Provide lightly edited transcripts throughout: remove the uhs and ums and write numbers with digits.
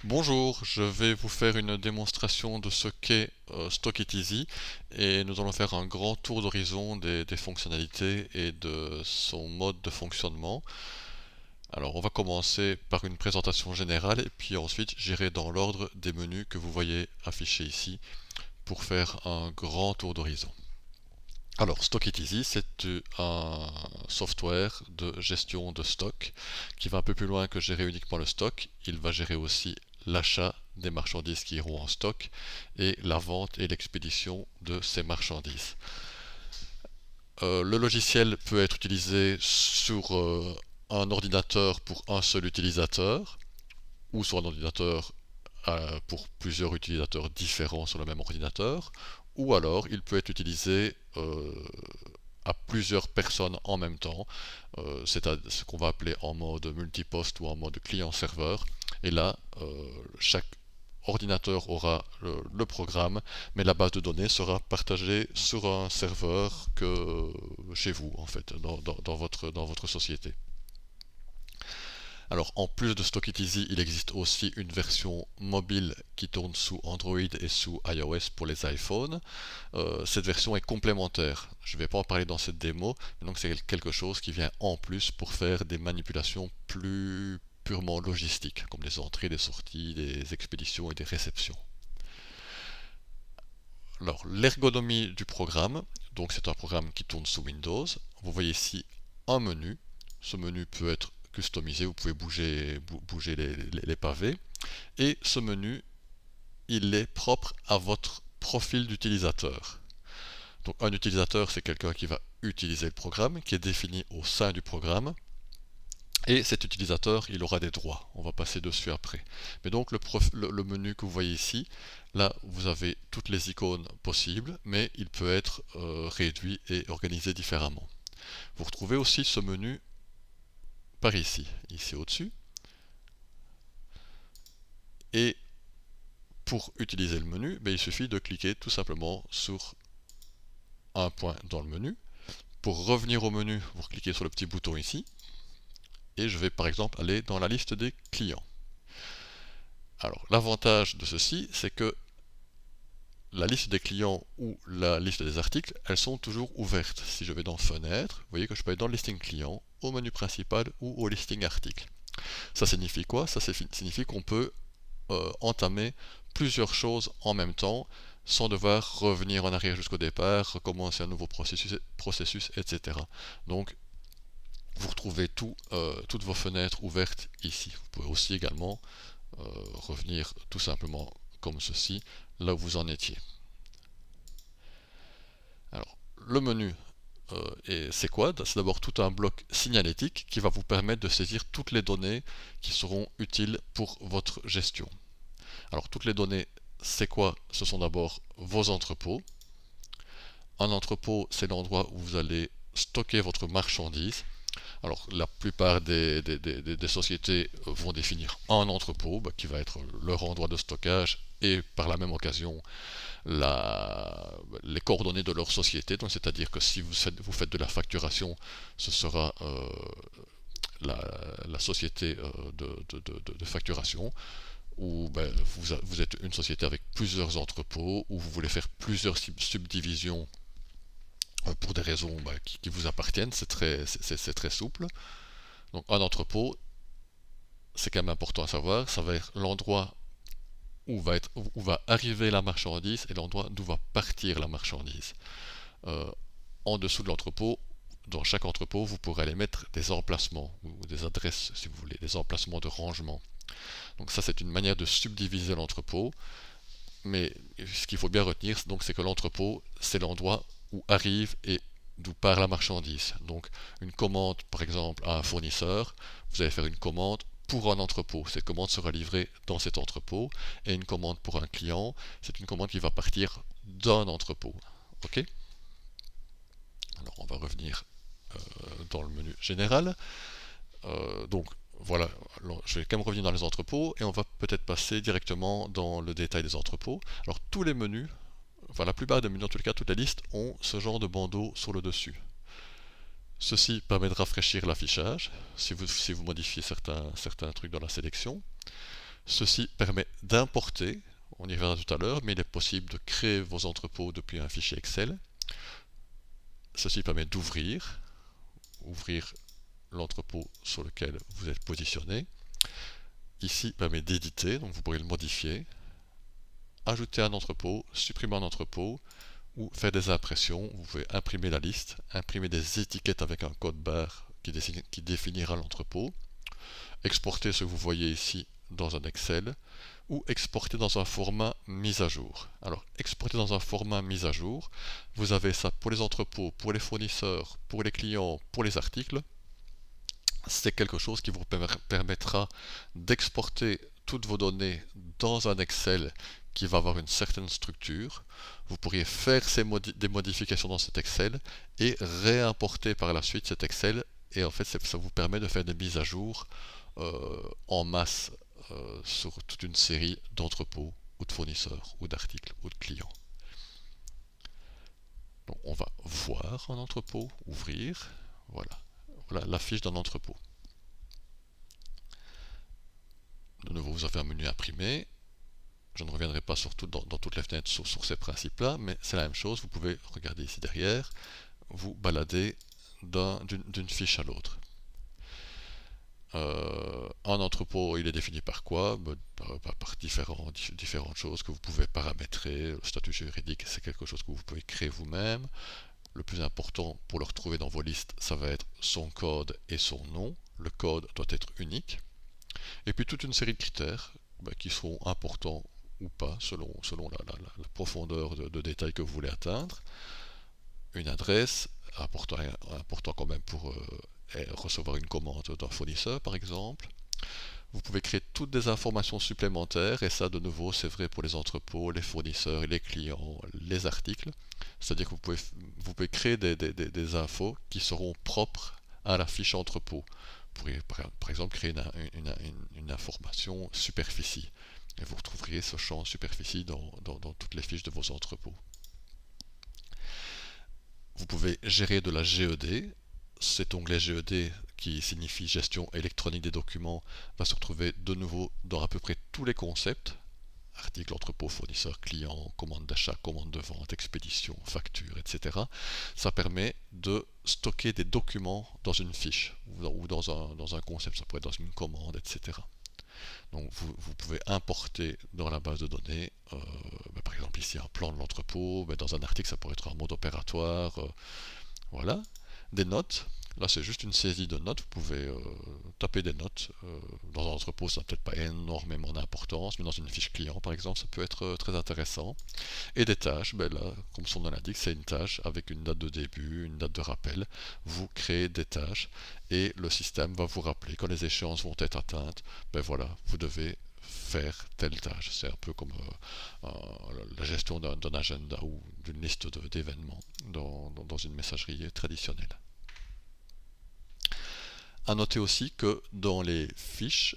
Bonjour, je vais vous faire une démonstration de ce qu'est Stockitizy et nous allons faire un grand tour d'horizon des fonctionnalités et de son mode de fonctionnement. Alors on va commencer par une présentation générale et puis ensuite j'irai dans l'ordre des menus que vous voyez affichés ici pour faire un grand tour d'horizon. Alors, Stockitizy, c'est un software de gestion de stock qui va un peu plus loin que gérer uniquement le stock. Il va gérer aussi l'achat des marchandises qui iront en stock et la vente et l'expédition de ces marchandises. Le logiciel peut être utilisé sur un ordinateur pour un seul utilisateur ou sur un ordinateur pour plusieurs utilisateurs différents sur le même ordinateur, ou alors il peut être utilisé à plusieurs personnes en même temps, c'est ce qu'on va appeler en mode multiposte ou en mode client-serveur, et là chaque ordinateur aura le programme, mais la base de données sera partagée sur un serveur que chez vous en fait, dans votre société. Alors en plus de Stockitizy, il existe aussi une version mobile qui tourne sous Android et sous iOS pour les iPhones. Cette version est complémentaire. Je ne vais pas en parler dans cette démo, mais donc c'est quelque chose qui vient en plus pour faire des manipulations plus purement logistiques, comme des entrées, des sorties, des expéditions et des réceptions. Alors l'ergonomie du programme, donc c'est un programme qui tourne sous Windows. Vous voyez ici un menu. Ce menu peut être customisé, vous pouvez bouger les pavés. Et ce menu, il est propre à votre profil d'utilisateur. Donc un utilisateur, c'est quelqu'un qui va utiliser le programme, qui est défini au sein du programme. Et cet utilisateur, il aura des droits. On va passer dessus après. Mais donc le menu que vous voyez ici, là, vous avez toutes les icônes possibles, mais il peut être réduit et organisé différemment. Vous retrouvez aussi ce menu par ici, ici au-dessus. Et pour utiliser le menu, il suffit de cliquer tout simplement sur un point dans le menu. Pour revenir au menu, vous cliquez sur le petit bouton ici. Et je vais par exemple aller dans la liste des clients. Alors l'avantage de ceci, c'est que la liste des clients ou la liste des articles, elles sont toujours ouvertes. Si je vais dans Fenêtre, vous voyez que je peux aller dans le listing client, au menu principal ou au listing article. Ça signifie quoi? Ça signifie qu'on peut entamer plusieurs choses en même temps sans devoir revenir en arrière jusqu'au départ, recommencer un nouveau processus, etc. Donc vous retrouvez toutes vos fenêtres ouvertes ici. Vous pouvez aussi également revenir tout simplement comme ceci, là où vous en étiez. Alors, le menu, c'est quoi? C'est d'abord tout un bloc signalétique qui va vous permettre de saisir toutes les données qui seront utiles pour votre gestion. Alors, toutes les données, c'est quoi? Ce sont d'abord vos entrepôts. Un entrepôt, c'est l'endroit où vous allez stocker votre marchandise. Alors, la plupart des sociétés vont définir un entrepôt qui va être leur endroit de stockage et par la même occasion les coordonnées de leur société. Donc, c'est-à-dire que si vous faites de la facturation, ce sera la société de facturation. Ou vous êtes une société avec plusieurs entrepôts, ou vous voulez faire plusieurs subdivisions pour des raisons qui vous appartiennent, c'est très souple. Donc un entrepôt, c'est quand même important à savoir, ça va être l'endroit où va arriver la marchandise et l'endroit d'où va partir la marchandise. Euh, En dessous de l'entrepôt, dans chaque entrepôt, vous pourrez aller mettre des emplacements ou des adresses, si vous voulez, des emplacements de rangement. Donc ça, c'est une manière de subdiviser l'entrepôt. Mais ce qu'il faut bien retenir, donc, c'est que l'entrepôt, c'est l'endroit où arrive et d'où part la marchandise. Donc une commande, par exemple, à un fournisseur, vous allez faire une commande pour un entrepôt. Cette commande sera livrée dans cet entrepôt. Et une commande pour un client, c'est une commande qui va partir d'un entrepôt. Ok? Alors on va revenir dans le menu général. Donc voilà, alors, je vais quand même revenir dans les entrepôts et on va peut-être passer directement dans le détail des entrepôts. Alors tous les menus, enfin la plupart des menus, en tout cas toutes les listes, ont ce genre de bandeau sur le dessus. Ceci permet de rafraîchir l'affichage si vous modifiez certains trucs dans la sélection. Ceci permet d'importer, on y reviendra tout à l'heure, mais il est possible de créer vos entrepôts depuis un fichier Excel. Ceci permet d'ouvrir l'entrepôt sur lequel vous êtes positionné. Ici permet d'éditer, donc vous pourrez le modifier, ajouter un entrepôt, supprimer un entrepôt, ou faire des impressions. Vous pouvez imprimer la liste, imprimer des étiquettes avec un code barre qui définira l'entrepôt, exporter ce que vous voyez ici dans un Excel, ou exporter dans un format mise à jour. Alors, exporter dans un format mise à jour, vous avez ça pour les entrepôts, pour les fournisseurs, pour les clients, pour les articles. C'est quelque chose qui vous permettra d'exporter toutes vos données dans un Excel qui va avoir une certaine structure. Vous pourriez faire des modifications dans cet Excel et réimporter par la suite cet Excel, et en fait ça vous permet de faire des mises à jour en masse sur toute une série d'entrepôts ou de fournisseurs ou d'articles ou de clients. Donc on va voir un entrepôt, ouvrir, voilà la fiche d'un entrepôt. De nouveau, vous avez un menu imprimé. Je ne reviendrai pas dans toutes les fenêtres sur ces principes-là, mais c'est la même chose. Vous pouvez regarder ici derrière, vous balader d'une fiche à l'autre. Un entrepôt, il est défini par quoi? Par différentes choses que vous pouvez paramétrer. Le statut juridique, c'est quelque chose que vous pouvez créer vous-même. Le plus important pour le retrouver dans vos listes, ça va être son code et son nom. Le code doit être unique. Et puis toute une série de critères qui sont importants ou pas selon la profondeur de détail que vous voulez atteindre. Une adresse, important quand même pour recevoir une commande d'un fournisseur par exemple. Vous pouvez créer toutes des informations supplémentaires, et ça de nouveau c'est vrai pour les entrepôts, les fournisseurs, les clients, les articles. C'est-à-dire que vous pouvez créer des infos qui seront propres à la fiche entrepôt. Vous pourriez par exemple créer une information superficie, et vous retrouveriez ce champ superficie dans toutes les fiches de vos entrepôts. Vous pouvez gérer de la GED. Cet onglet GED, qui signifie gestion électronique des documents, va se retrouver de nouveau dans à peu près tous les concepts: article, entrepôt, fournisseur, client, commande d'achat, commande de vente, expédition, facture, etc. Ça permet de stocker des documents dans une fiche ou dans un concept, ça pourrait être dans une commande, etc. Donc vous pouvez importer dans la base de données, par exemple ici un plan de l'entrepôt, dans un article ça pourrait être un mode opératoire, voilà. Des notes, là c'est juste une saisie de notes, vous pouvez taper des notes. Dans un entrepôt ça n'a peut-être pas énormément d'importance, mais dans une fiche client par exemple ça peut être très intéressant. Et des tâches, là comme son nom l'indique, c'est une tâche avec une date de début, une date de rappel. Vous créez des tâches et le système va vous rappeler quand les échéances vont être atteintes, voilà, vous devez faire telle tâche. C'est un peu comme la gestion d'un agenda ou d'une liste d'événements dans une messagerie traditionnelle. À noter aussi que dans les fiches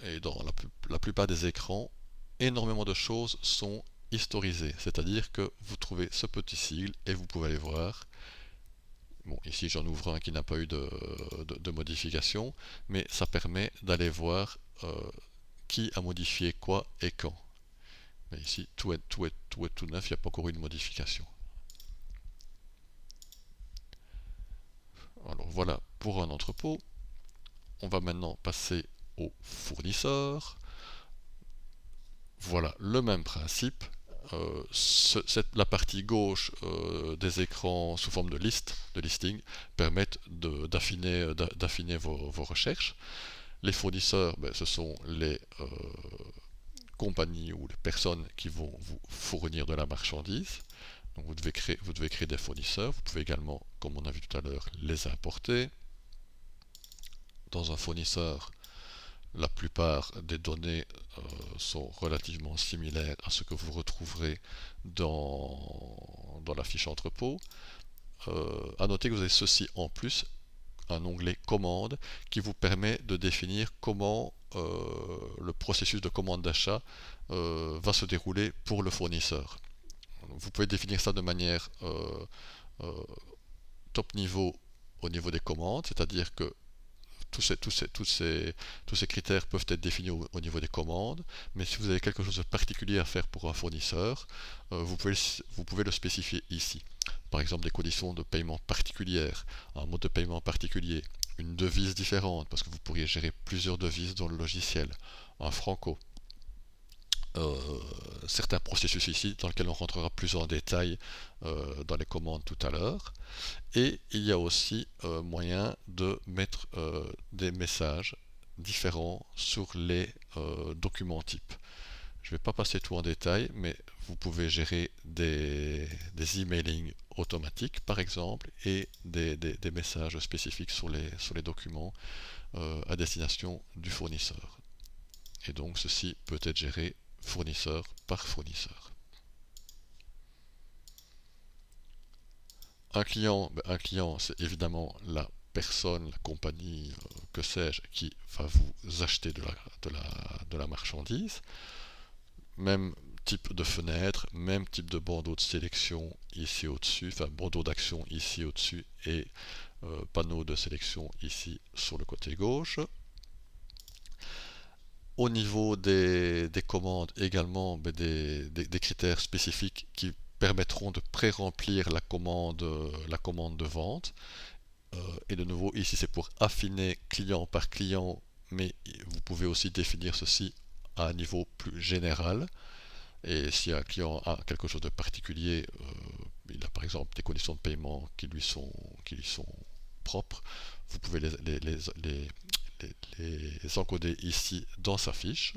et dans la plupart des écrans, énormément de choses sont historisées, c'est-à-dire que vous trouvez ce petit sigle et vous pouvez aller voir. Bon, ici j'en ouvre un qui n'a pas eu de modification, mais ça permet d'aller voir qui a modifié quoi et quand. Mais ici tout est tout neuf, il n'y a pas encore eu de modification. Alors voilà pour un entrepôt. On va maintenant passer au fournisseur. Voilà le même principe. La partie gauche des écrans sous forme de listing, permettent d'affiner vos recherches. Les fournisseurs, ce sont les compagnies ou les personnes qui vont vous fournir de la marchandise. Donc vous devez créer des fournisseurs. Vous pouvez également, comme on a vu tout à l'heure, les importer. Dans un fournisseur, la plupart des données sont relativement similaires à ce que vous retrouverez dans la fiche entrepôt. À noter que vous avez ceci en plus, un onglet commande qui vous permet de définir comment le processus de commande d'achat va se dérouler pour le fournisseur. Vous pouvez définir ça de manière top niveau au niveau des commandes, c'est-à-dire que tous ces critères peuvent être définis au niveau des commandes, mais si vous avez quelque chose de particulier à faire pour un fournisseur, vous pouvez le spécifier ici. Par exemple, des conditions de paiement particulières, un mode de paiement particulier, une devise différente, parce que vous pourriez gérer plusieurs devises dans le logiciel, un franco. Certains processus ici dans lesquels on rentrera plus en détail dans les commandes tout à l'heure. Et il y a aussi moyen de mettre des messages différents sur les documents types. Je ne vais pas passer tout en détail, mais vous pouvez gérer des emailing automatiques par exemple et des messages spécifiques sur les documents à destination du fournisseur. Et donc ceci peut être géré fournisseur par fournisseur. Un client c'est évidemment la personne, la compagnie, que sais-je, qui va vous acheter de la marchandise. Même type de fenêtre, même type de bandeau de sélection ici au-dessus, enfin bandeau d'action ici au-dessus et panneau de sélection ici sur le côté gauche. Au niveau des commandes également, des critères spécifiques qui permettront de pré-remplir la commande de vente. Et de nouveau, ici c'est pour affiner client par client, mais vous pouvez aussi définir ceci à un niveau plus général. Et si un client a quelque chose de particulier, il a par exemple des conditions de paiement qui lui sont propres, vous pouvez les encoder ici dans sa fiche.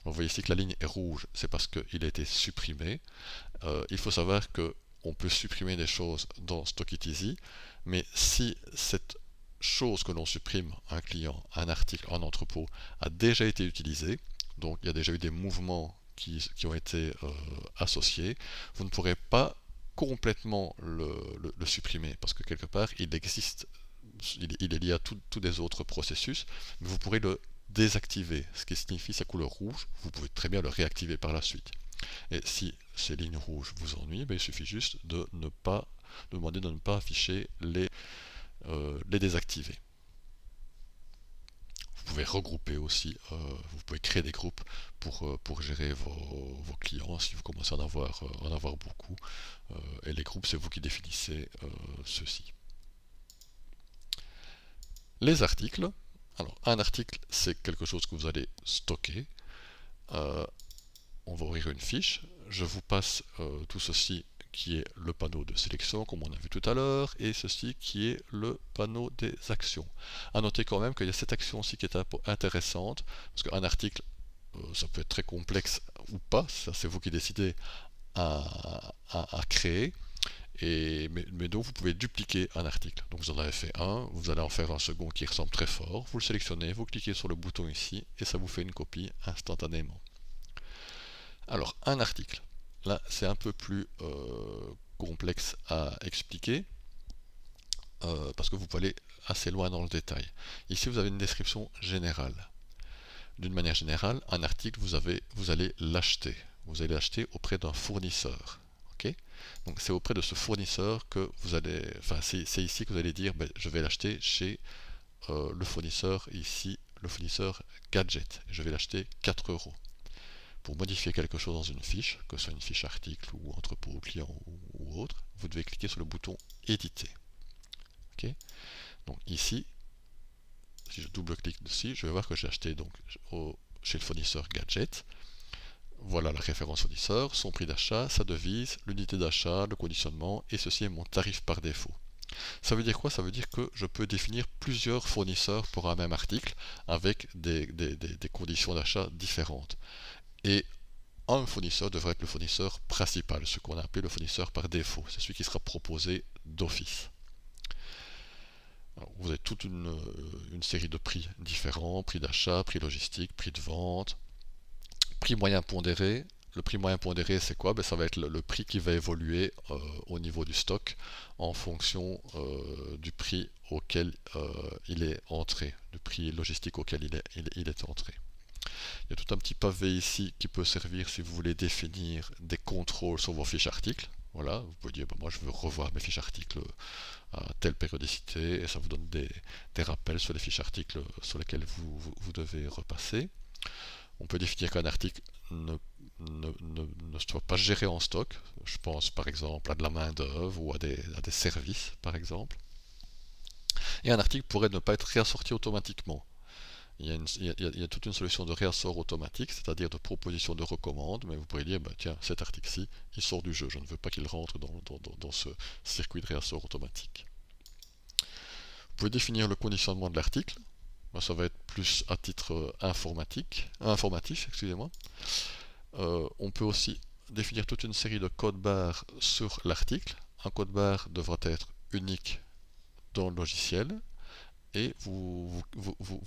Vous voyez ici que la ligne est rouge, c'est parce qu'il a été supprimé. Il faut savoir que on peut supprimer des choses dans Stock It Easy, mais si cette chose que l'on supprime, un client, un article, un entrepôt, a déjà été utilisé, donc il y a déjà eu des mouvements qui ont été associés, vous ne pourrez pas complètement le supprimer, parce que quelque part il existe, il est lié à tous des autres processus, mais vous pourrez le désactiver, ce qui signifie sa couleur rouge, vous pouvez très bien le réactiver par la suite. Et si ces lignes rouges vous ennuient, il suffit juste de demander de ne pas afficher les désactiver. Vous pouvez regrouper aussi, vous pouvez créer des groupes pour gérer vos clients si vous commencez à en avoir beaucoup. Et les groupes, c'est vous qui définissez ceux-ci. Les articles. Alors, un article, c'est quelque chose que vous allez stocker. On va ouvrir une fiche. Je vous passe tout ceci qui est le panneau de sélection, comme on a vu tout à l'heure, et ceci qui est le panneau des actions. À noter quand même qu'il y a cette action-ci qui est intéressante, parce qu'un article, ça peut être très complexe ou pas, ça c'est vous qui décidez à créer. Mais donc vous pouvez dupliquer un article. Donc vous en avez fait un, vous allez en faire un second qui ressemble très fort, vous le sélectionnez, vous cliquez sur le bouton ici, et ça vous fait une copie instantanément. Alors, un article. Là, c'est un peu plus complexe à expliquer parce que vous pouvez aller assez loin dans le détail. Ici, vous avez une description générale. D'une manière générale, un article, vous allez l'acheter. Vous allez l'acheter auprès d'un fournisseur. Okay, donc, c'est auprès de ce fournisseur que vous allez... Enfin, c'est ici que vous allez dire, je vais l'acheter chez le fournisseur ici, le fournisseur Gadget. Je vais l'acheter 4 €. Pour modifier quelque chose dans une fiche, que ce soit une fiche article ou entrepôt client ou autre, vous devez cliquer sur le bouton éditer. Okay, donc ici, si je double-clique dessus, je vais voir que j'ai acheté donc chez le fournisseur Gadget. Voilà la référence fournisseur, son prix d'achat, sa devise, l'unité d'achat, le conditionnement, et ceci est mon tarif par défaut. Ça veut dire quoi? Ça veut dire que je peux définir plusieurs fournisseurs pour un même article avec des conditions d'achat différentes. Et un fournisseur devrait être le fournisseur principal, ce qu'on a appelé le fournisseur par défaut. C'est celui qui sera proposé d'office. Vous avez toute une série de prix différents, prix d'achat, prix logistique, prix de vente, prix moyen pondéré. Le prix moyen pondéré, c'est quoi? Ça va être le prix qui va évoluer au niveau du stock en fonction du prix auquel il est entré, du prix logistique auquel il est entré. Il y a tout un petit pavé ici qui peut servir si vous voulez définir des contrôles sur vos fiches articles. Voilà, vous pouvez dire, bah, moi je veux revoir mes fiches articles à telle périodicité, et ça vous donne des rappels sur les fiches articles sur lesquelles vous devez repasser. On peut définir qu'un article ne soit pas géré en stock. Je pense par exemple à de la main-d'œuvre ou à des services, par exemple. Et un article pourrait ne pas être réassorti automatiquement. Il y a toute une solution de réassort automatique, c'est-à-dire de proposition de recommande, mais vous pourriez dire, bah, tiens, cet article-ci, il sort du jeu, je ne veux pas qu'il rentre dans ce circuit de réassort automatique. Vous pouvez définir le conditionnement de l'article, ça va être plus à titre informatif, excusez-moi. On peut aussi définir toute une série de codes barres sur l'article. Un code barre devra être unique dans le logiciel, et vous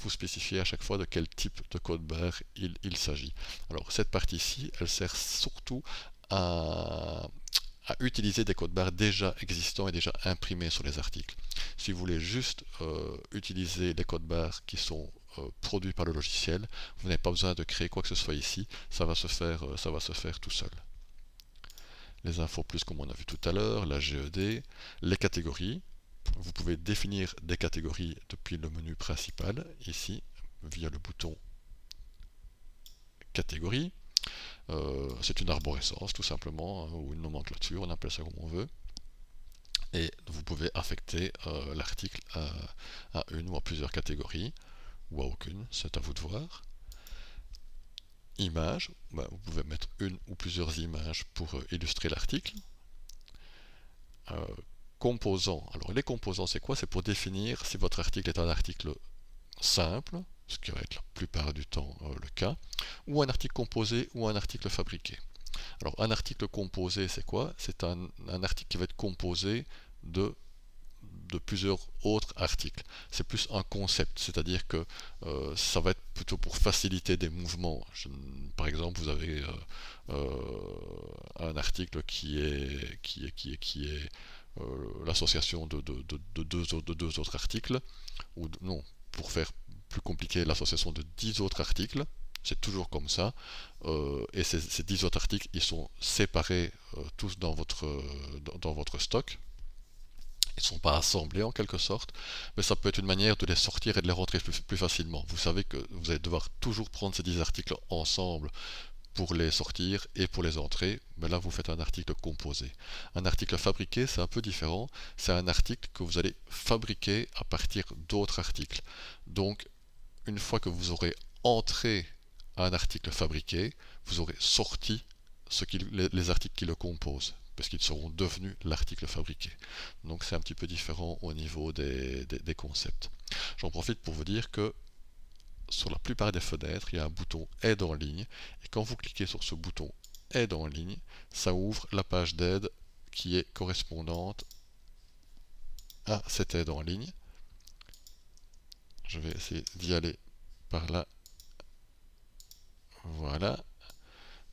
spécifiez à chaque fois de quel type de code barre il s'agit. Alors cette partie-ci, elle sert surtout à utiliser des codes barres déjà existants et déjà imprimés sur les articles. Si vous voulez juste utiliser les codes barres qui sont produits par le logiciel, vous n'avez pas besoin de créer quoi que ce soit ici, ça va se faire tout seul. Les infos plus comme on a vu tout à l'heure, la GED, les catégories. Vous pouvez définir des catégories depuis le menu principal, ici, via le bouton catégorie. C'est une arborescence tout simplement, ou une nomenclature, on appelle ça comme on veut. Et vous pouvez affecter l'article à une ou à plusieurs catégories, ou à aucune, c'est à vous de voir. Images, vous pouvez mettre une ou plusieurs images pour illustrer l'article. Composants, alors les composants c'est quoi? C'est pour définir si votre article est un article simple, ce qui va être la plupart du temps le cas, ou un article composé ou un article fabriqué. Alors un article composé c'est quoi? C'est un article qui va être composé de plusieurs autres articles. C'est plus un concept, c'est-à-dire que ça va être plutôt pour faciliter des mouvements. Par exemple, vous avez un article qui est l'association de deux autres articles, ou non, pour faire plus compliqué, l'association de 10 autres articles. C'est toujours comme ça. Et ces 10 autres articles, ils sont séparés tous dans votre stock. Ils ne sont pas assemblés en quelque sorte, mais ça peut être une manière de les sortir et de les rentrer plus facilement. Vous savez que vous allez devoir toujours prendre ces 10 articles ensemble pour les sortir et pour les entrer, mais là vous faites un article composé. Un article fabriqué, c'est un peu différent, c'est un article que vous allez fabriquer à partir d'autres articles. Donc, une fois que vous aurez entré un article fabriqué, vous aurez sorti les articles qui le composent, parce qu'ils seront devenus l'article fabriqué. Donc c'est un petit peu différent au niveau des concepts. J'en profite pour vous dire que sur la plupart des fenêtres, il y a un bouton Aide en ligne, et quand vous cliquez sur ce bouton Aide en ligne, ça ouvre la page d'aide qui est correspondante à cette aide en ligne. Je vais essayer d'y aller par là. Voilà.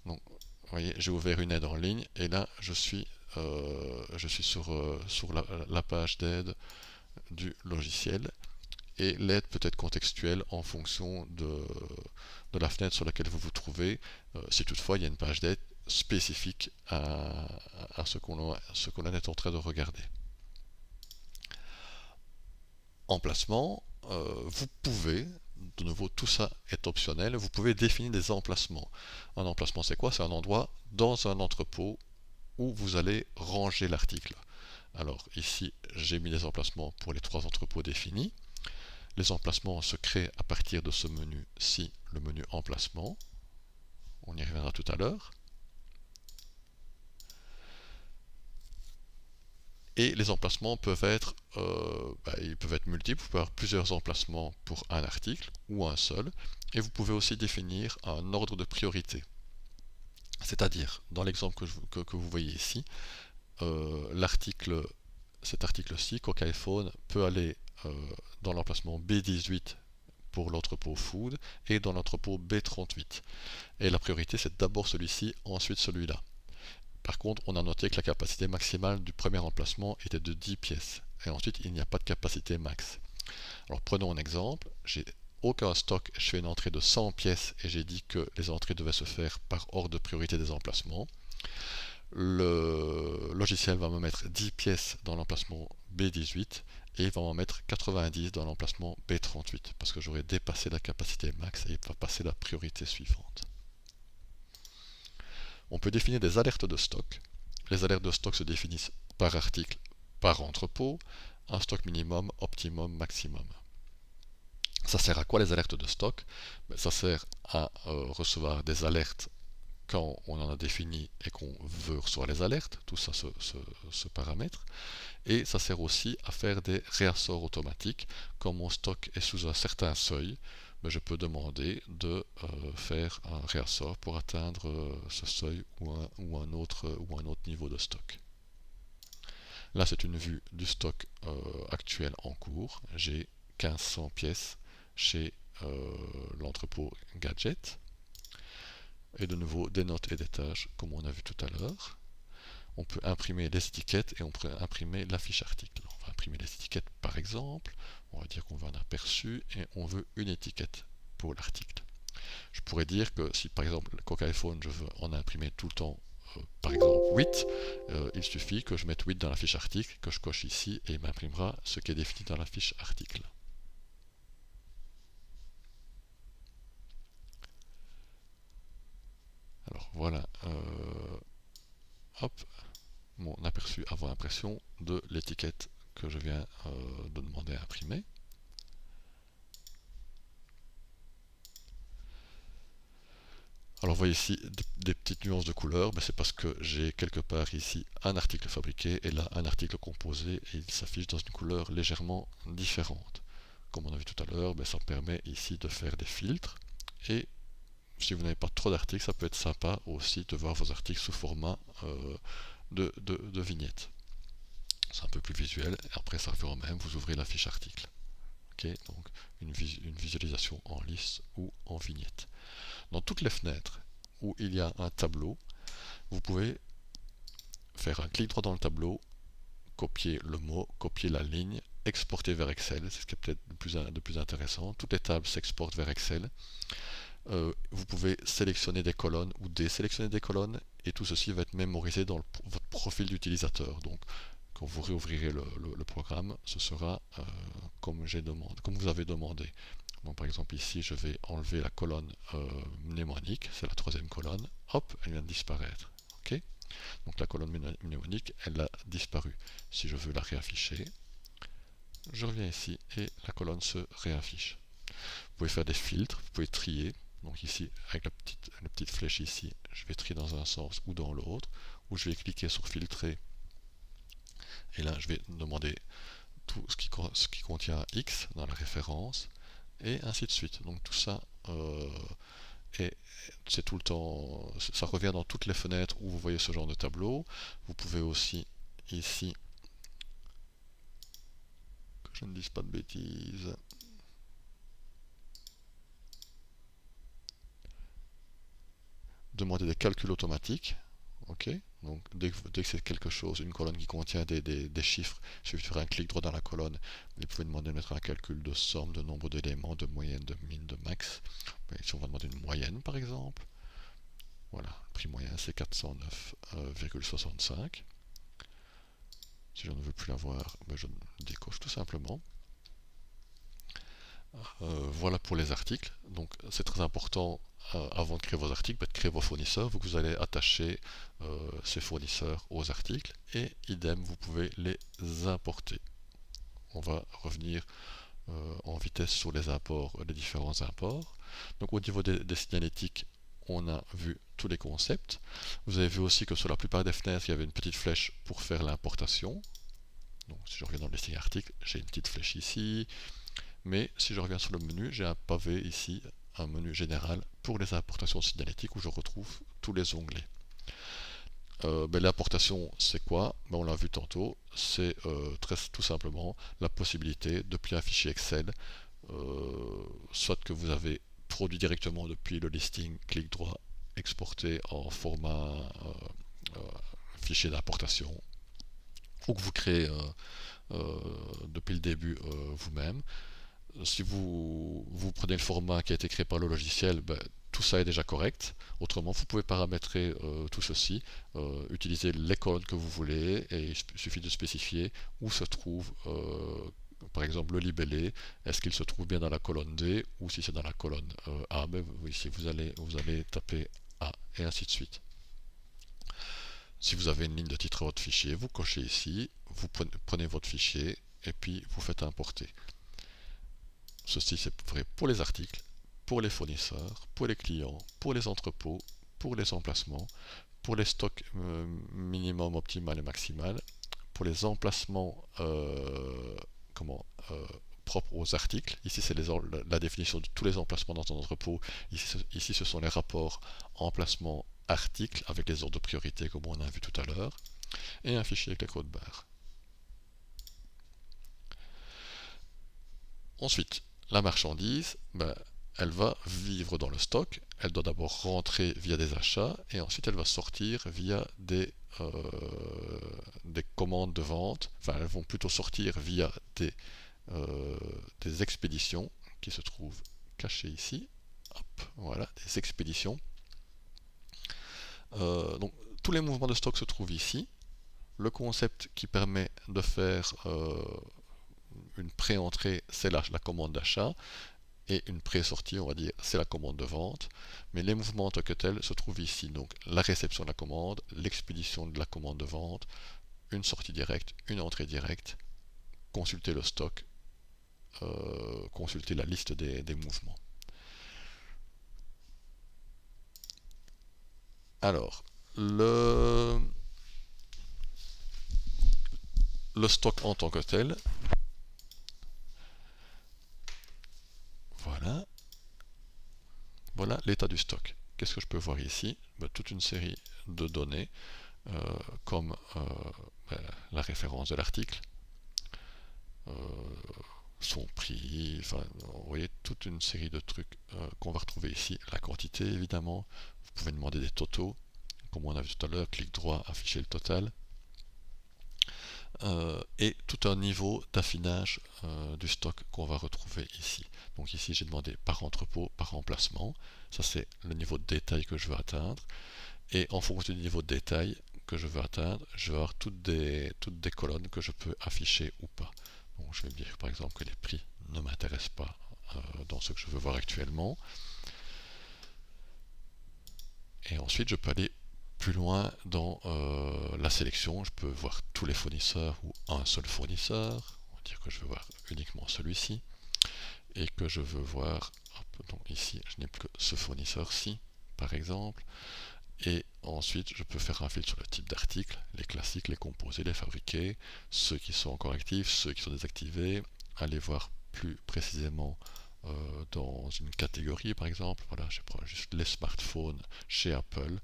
Donc, vous voyez, j'ai ouvert une aide en ligne, et là, je suis sur la page d'aide du logiciel. Et l'aide peut être contextuelle en fonction de la fenêtre sur laquelle vous vous trouvez, si toutefois il y a une page d'aide spécifique à ce qu'on est en train de regarder. Emplacement, vous pouvez, de nouveau tout ça est optionnel, vous pouvez définir des emplacements. Un emplacement c'est quoi? C'est un endroit dans un entrepôt où vous allez ranger l'article. Alors ici j'ai mis les emplacements pour les 3 entrepôts définis. Les emplacements se créent à partir de ce menu-ci, le menu emplacement. On y reviendra tout à l'heure. Et les emplacements peuvent être, ils peuvent être multiples, vous pouvez avoir plusieurs emplacements pour un article ou un seul. Et vous pouvez aussi définir un ordre de priorité. C'est-à-dire, dans l'exemple que vous voyez ici, cet article-ci, Coca iPhone, peut aller dans l'emplacement B18 pour l'entrepôt food et dans l'entrepôt B38. Et la priorité c'est d'abord celui-ci, ensuite celui-là. Par contre, on a noté que la capacité maximale du premier emplacement était de 10 pièces. Et ensuite, il n'y a pas de capacité max. Alors prenons un exemple. J'ai aucun stock, je fais une entrée de 100 pièces et j'ai dit que les entrées devaient se faire par ordre de priorité des emplacements. Le logiciel va me mettre 10 pièces dans l'emplacement B18 et il va m'en mettre 90 dans l'emplacement B38 parce que j'aurai dépassé la capacité max et il va passer la priorité suivante. On peut définir des alertes de stock. Les alertes de stock se définissent par article, par entrepôt, un stock minimum, optimum, maximum. Ça sert à quoi les alertes de stock? Ça sert à recevoir des alertes quand on en a défini et qu'on veut recevoir les alertes, tout ça se paramètre. Et ça sert aussi à faire des réassorts automatiques. Quand mon stock est sous un certain seuil, je peux demander de faire un réassort pour atteindre ce seuil ou un autre niveau de stock. Là, c'est une vue du stock actuel en cours. J'ai 1500 pièces chez l'entrepôt Gadget. Et de nouveau, des notes et des tâches, comme on a vu tout à l'heure. On peut imprimer les étiquettes et on peut imprimer la fiche article. On va imprimer les étiquettes par exemple. On va dire qu'on veut un aperçu et on veut une étiquette pour l'article. Je pourrais dire que si par exemple le Coca iPhone, je veux en imprimer tout le temps, par exemple 8, il suffit que je mette 8 dans la fiche article, que je coche ici et il m'imprimera ce qui est défini dans la fiche article. Alors voilà, hop, mon aperçu avant impression de l'étiquette que je viens de demander à imprimer. Alors vous voyez ici des petites nuances de couleur, c'est parce que j'ai quelque part ici un article fabriqué et là un article composé et il s'affiche dans une couleur légèrement différente. Comme on a vu tout à l'heure, ça permet ici de faire des filtres et si vous n'avez pas trop d'articles, ça peut être sympa aussi de voir vos articles sous format de vignettes. C'est un peu plus visuel et après ça revient au même, vous ouvrez la fiche article. Okay, donc une visualisation en lisse ou en vignette. Dans toutes les fenêtres où il y a un tableau, vous pouvez faire un clic droit dans le tableau, copier le mot, copier la ligne, exporter vers Excel, c'est ce qui est peut-être de plus intéressant. Toutes les tables s'exportent vers Excel. Vous pouvez sélectionner des colonnes ou désélectionner des colonnes et tout ceci va être mémorisé dans votre profil d'utilisateur. Donc quand vous réouvrirez le programme, ce sera comme vous avez demandé. Donc, par exemple ici je vais enlever la colonne mnémonique, c'est la troisième colonne, hop, elle vient de disparaître. Okay, donc la colonne mnémonique, elle a disparu. Si je veux la réafficher, je reviens ici et la colonne se réaffiche. Vous pouvez faire des filtres, vous pouvez trier. Donc ici, avec la petite flèche ici, je vais trier dans un sens ou dans l'autre, ou je vais cliquer sur filtrer. Et là, je vais demander tout ce qui contient X dans la référence, et ainsi de suite. Donc tout ça, c'est tout le temps, ça revient dans toutes les fenêtres où vous voyez ce genre de tableau. Vous pouvez aussi ici, que je ne dise pas de bêtises, demander des calculs automatiques. Ok, donc dès que c'est quelque chose, une colonne qui contient des chiffres, il suffit de faire un clic droit dans la colonne. Vous pouvez demander de mettre un calcul de somme, de nombre d'éléments, de moyenne, de min, de max. Ici on va demander une moyenne par exemple. Voilà, le prix moyen c'est 409,65. Si je ne veux plus l'avoir, je décoche tout simplement. Voilà pour les articles. Donc c'est très important avant de créer vos articles, de créer vos fournisseurs. Vous allez attacher ces fournisseurs aux articles et idem, vous pouvez les importer. On va revenir en vitesse sur les imports, les différents imports. Donc au niveau des signalétiques, on a vu tous les concepts. Vous avez vu aussi que sur la plupart des fenêtres, il y avait une petite flèche pour faire l'importation. Donc si je reviens dans le listing article, j'ai une petite flèche ici. Mais si je reviens sur le menu, j'ai un pavé ici, un menu général pour les importations signalétiques où je retrouve tous les onglets. L'importation, c'est quoi? On l'a vu tantôt, c'est tout simplement la possibilité de plier un fichier Excel, soit que vous avez produit directement depuis le listing, clic droit, exporter en format fichier d'importation, ou que vous créez depuis le début vous-même. Si vous prenez le format qui a été créé par le logiciel, tout ça est déjà correct. Autrement, vous pouvez paramétrer tout ceci, utiliser les colonnes que vous voulez, et il suffit de spécifier où se trouve, par exemple, le libellé. Est-ce qu'il se trouve bien dans la colonne D, ou si c'est dans la colonne A, ben, ici vous allez taper A, et ainsi de suite. Si vous avez une ligne de titre à votre fichier, vous cochez ici, vous prenez votre fichier, et puis vous faites importer. Ceci c'est vrai pour les articles, pour les fournisseurs, pour les clients, pour les entrepôts, pour les emplacements, pour les stocks minimum, optimal et maximal, pour les emplacements propres aux articles. Ici c'est la définition de tous les emplacements dans un entrepôt. Ici ce sont les rapports emplacement article avec les ordres de priorité comme on a vu tout à l'heure, et un fichier avec les codes barres. Ensuite, la marchandise, elle va vivre dans le stock, elle doit d'abord rentrer via des achats, et ensuite elle va sortir via des commandes de vente, enfin elles vont plutôt sortir via des expéditions qui se trouvent cachées ici. Hop, voilà, des expéditions. Donc tous les mouvements de stock se trouvent ici. Le concept qui permet de faire une pré-entrée, c'est la commande d'achat, et une pré-sortie, on va dire, c'est la commande de vente. Mais les mouvements en tant que tels se trouvent ici. Donc la réception de la commande, l'expédition de la commande de vente, une sortie directe, une entrée directe, consulter le stock, consulter la liste des mouvements. Alors, le stock en tant que tel, voilà l'état du stock. Qu'est-ce que je peux voir ici? Toute une série de données, comme la référence de l'article, son prix, enfin, vous voyez toute une série de trucs qu'on va retrouver ici. La quantité, évidemment. Vous pouvez demander des totaux, comme on a vu tout à l'heure, clic droit, afficher le total. Et tout un niveau d'affinage du stock qu'on va retrouver ici. Donc ici j'ai demandé par entrepôt, par emplacement. Ça c'est le niveau de détail que je veux atteindre. Et en fonction du niveau de détail que je veux atteindre, je vais avoir toutes des colonnes que je peux afficher ou pas. Donc je vais me dire par exemple que les prix ne m'intéressent pas dans ce que je veux voir actuellement. Et ensuite je peux aller plus loin dans la sélection. Je peux voir tous les fournisseurs ou un seul fournisseur. On va dire que je veux voir uniquement celui-ci. Et que je veux voir, donc ici je n'ai plus que ce fournisseur-ci par exemple. Et ensuite je peux faire un filtre sur le type d'article, les classiques, les composés, les fabriqués, ceux qui sont encore actifs, ceux qui sont désactivés, aller voir plus précisément dans une catégorie par exemple. Voilà, je prends juste les smartphones chez Apple,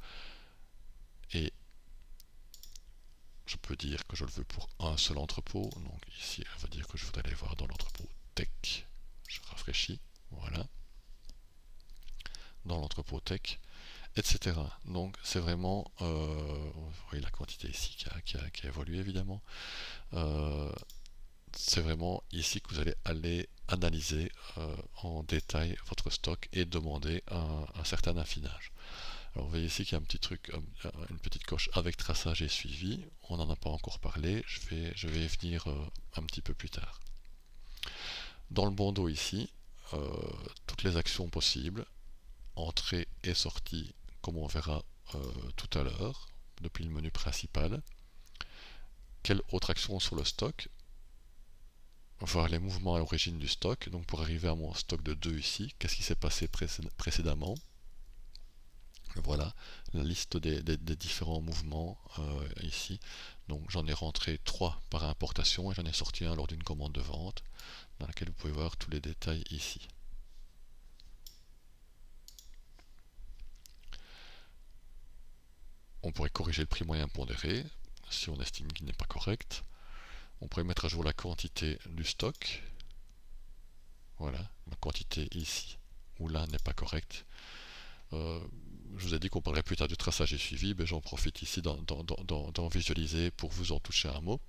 et je peux dire que je le veux pour un seul entrepôt. Donc ici on va dire que je voudrais aller voir dans l'entrepôt tech. Je rafraîchis, voilà, dans l'entrepôt tech, etc. Donc c'est vraiment, vous voyez la quantité ici qui a évolué évidemment. C'est vraiment ici que vous allez aller analyser en détail votre stock et demander un certain affinage. Alors vous voyez ici qu'il y a un petit truc, une petite coche avec traçage et suivi. On n'en a pas encore parlé, je vais y venir un petit peu plus tard. Dans le bandeau ici, toutes les actions possibles, entrée et sortie, comme on verra tout à l'heure, depuis le menu principal. Quelle autre action sur le stock? Voir les mouvements à l'origine du stock. Donc pour arriver à mon stock de 2 ici, qu'est-ce qui s'est passé précédemment? Voilà la liste des différents mouvements ici. Donc j'en ai rentré 3 par importation et j'en ai sorti un lors d'une commande de vente, dans laquelle vous pouvez voir tous les détails ici. On pourrait corriger le prix moyen pondéré si on estime qu'il n'est pas correct. On pourrait mettre à jour la quantité du stock. Voilà, la quantité ici ou là n'est pas correcte. Je vous ai dit qu'on parlerait plus tard du traçage et suivi, mais j'en profite ici d'en visualiser pour vous en toucher un mot.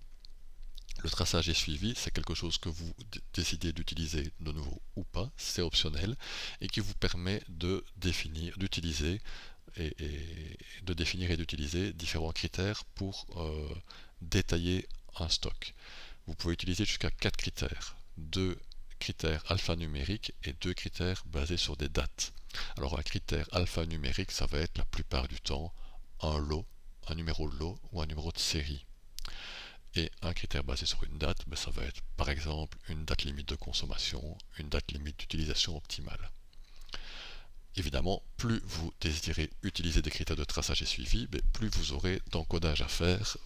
Le traçage et suivi, c'est quelque chose que vous décidez d'utiliser de nouveau ou pas, c'est optionnel, et qui vous permet de définir, d'utiliser de définir et d'utiliser différents critères pour détailler un stock. Vous pouvez utiliser jusqu'à 4 critères, 2 critères alphanumériques et 2 critères basés sur des dates. Alors un critère alphanumérique, ça va être la plupart du temps un lot, un numéro de lot ou un numéro de série. Et un critère basé sur une date, ça va être par exemple une date limite de consommation, une date limite d'utilisation optimale. Évidemment, plus vous désirez utiliser des critères de traçage et suivi, plus vous aurez d'encodage à faire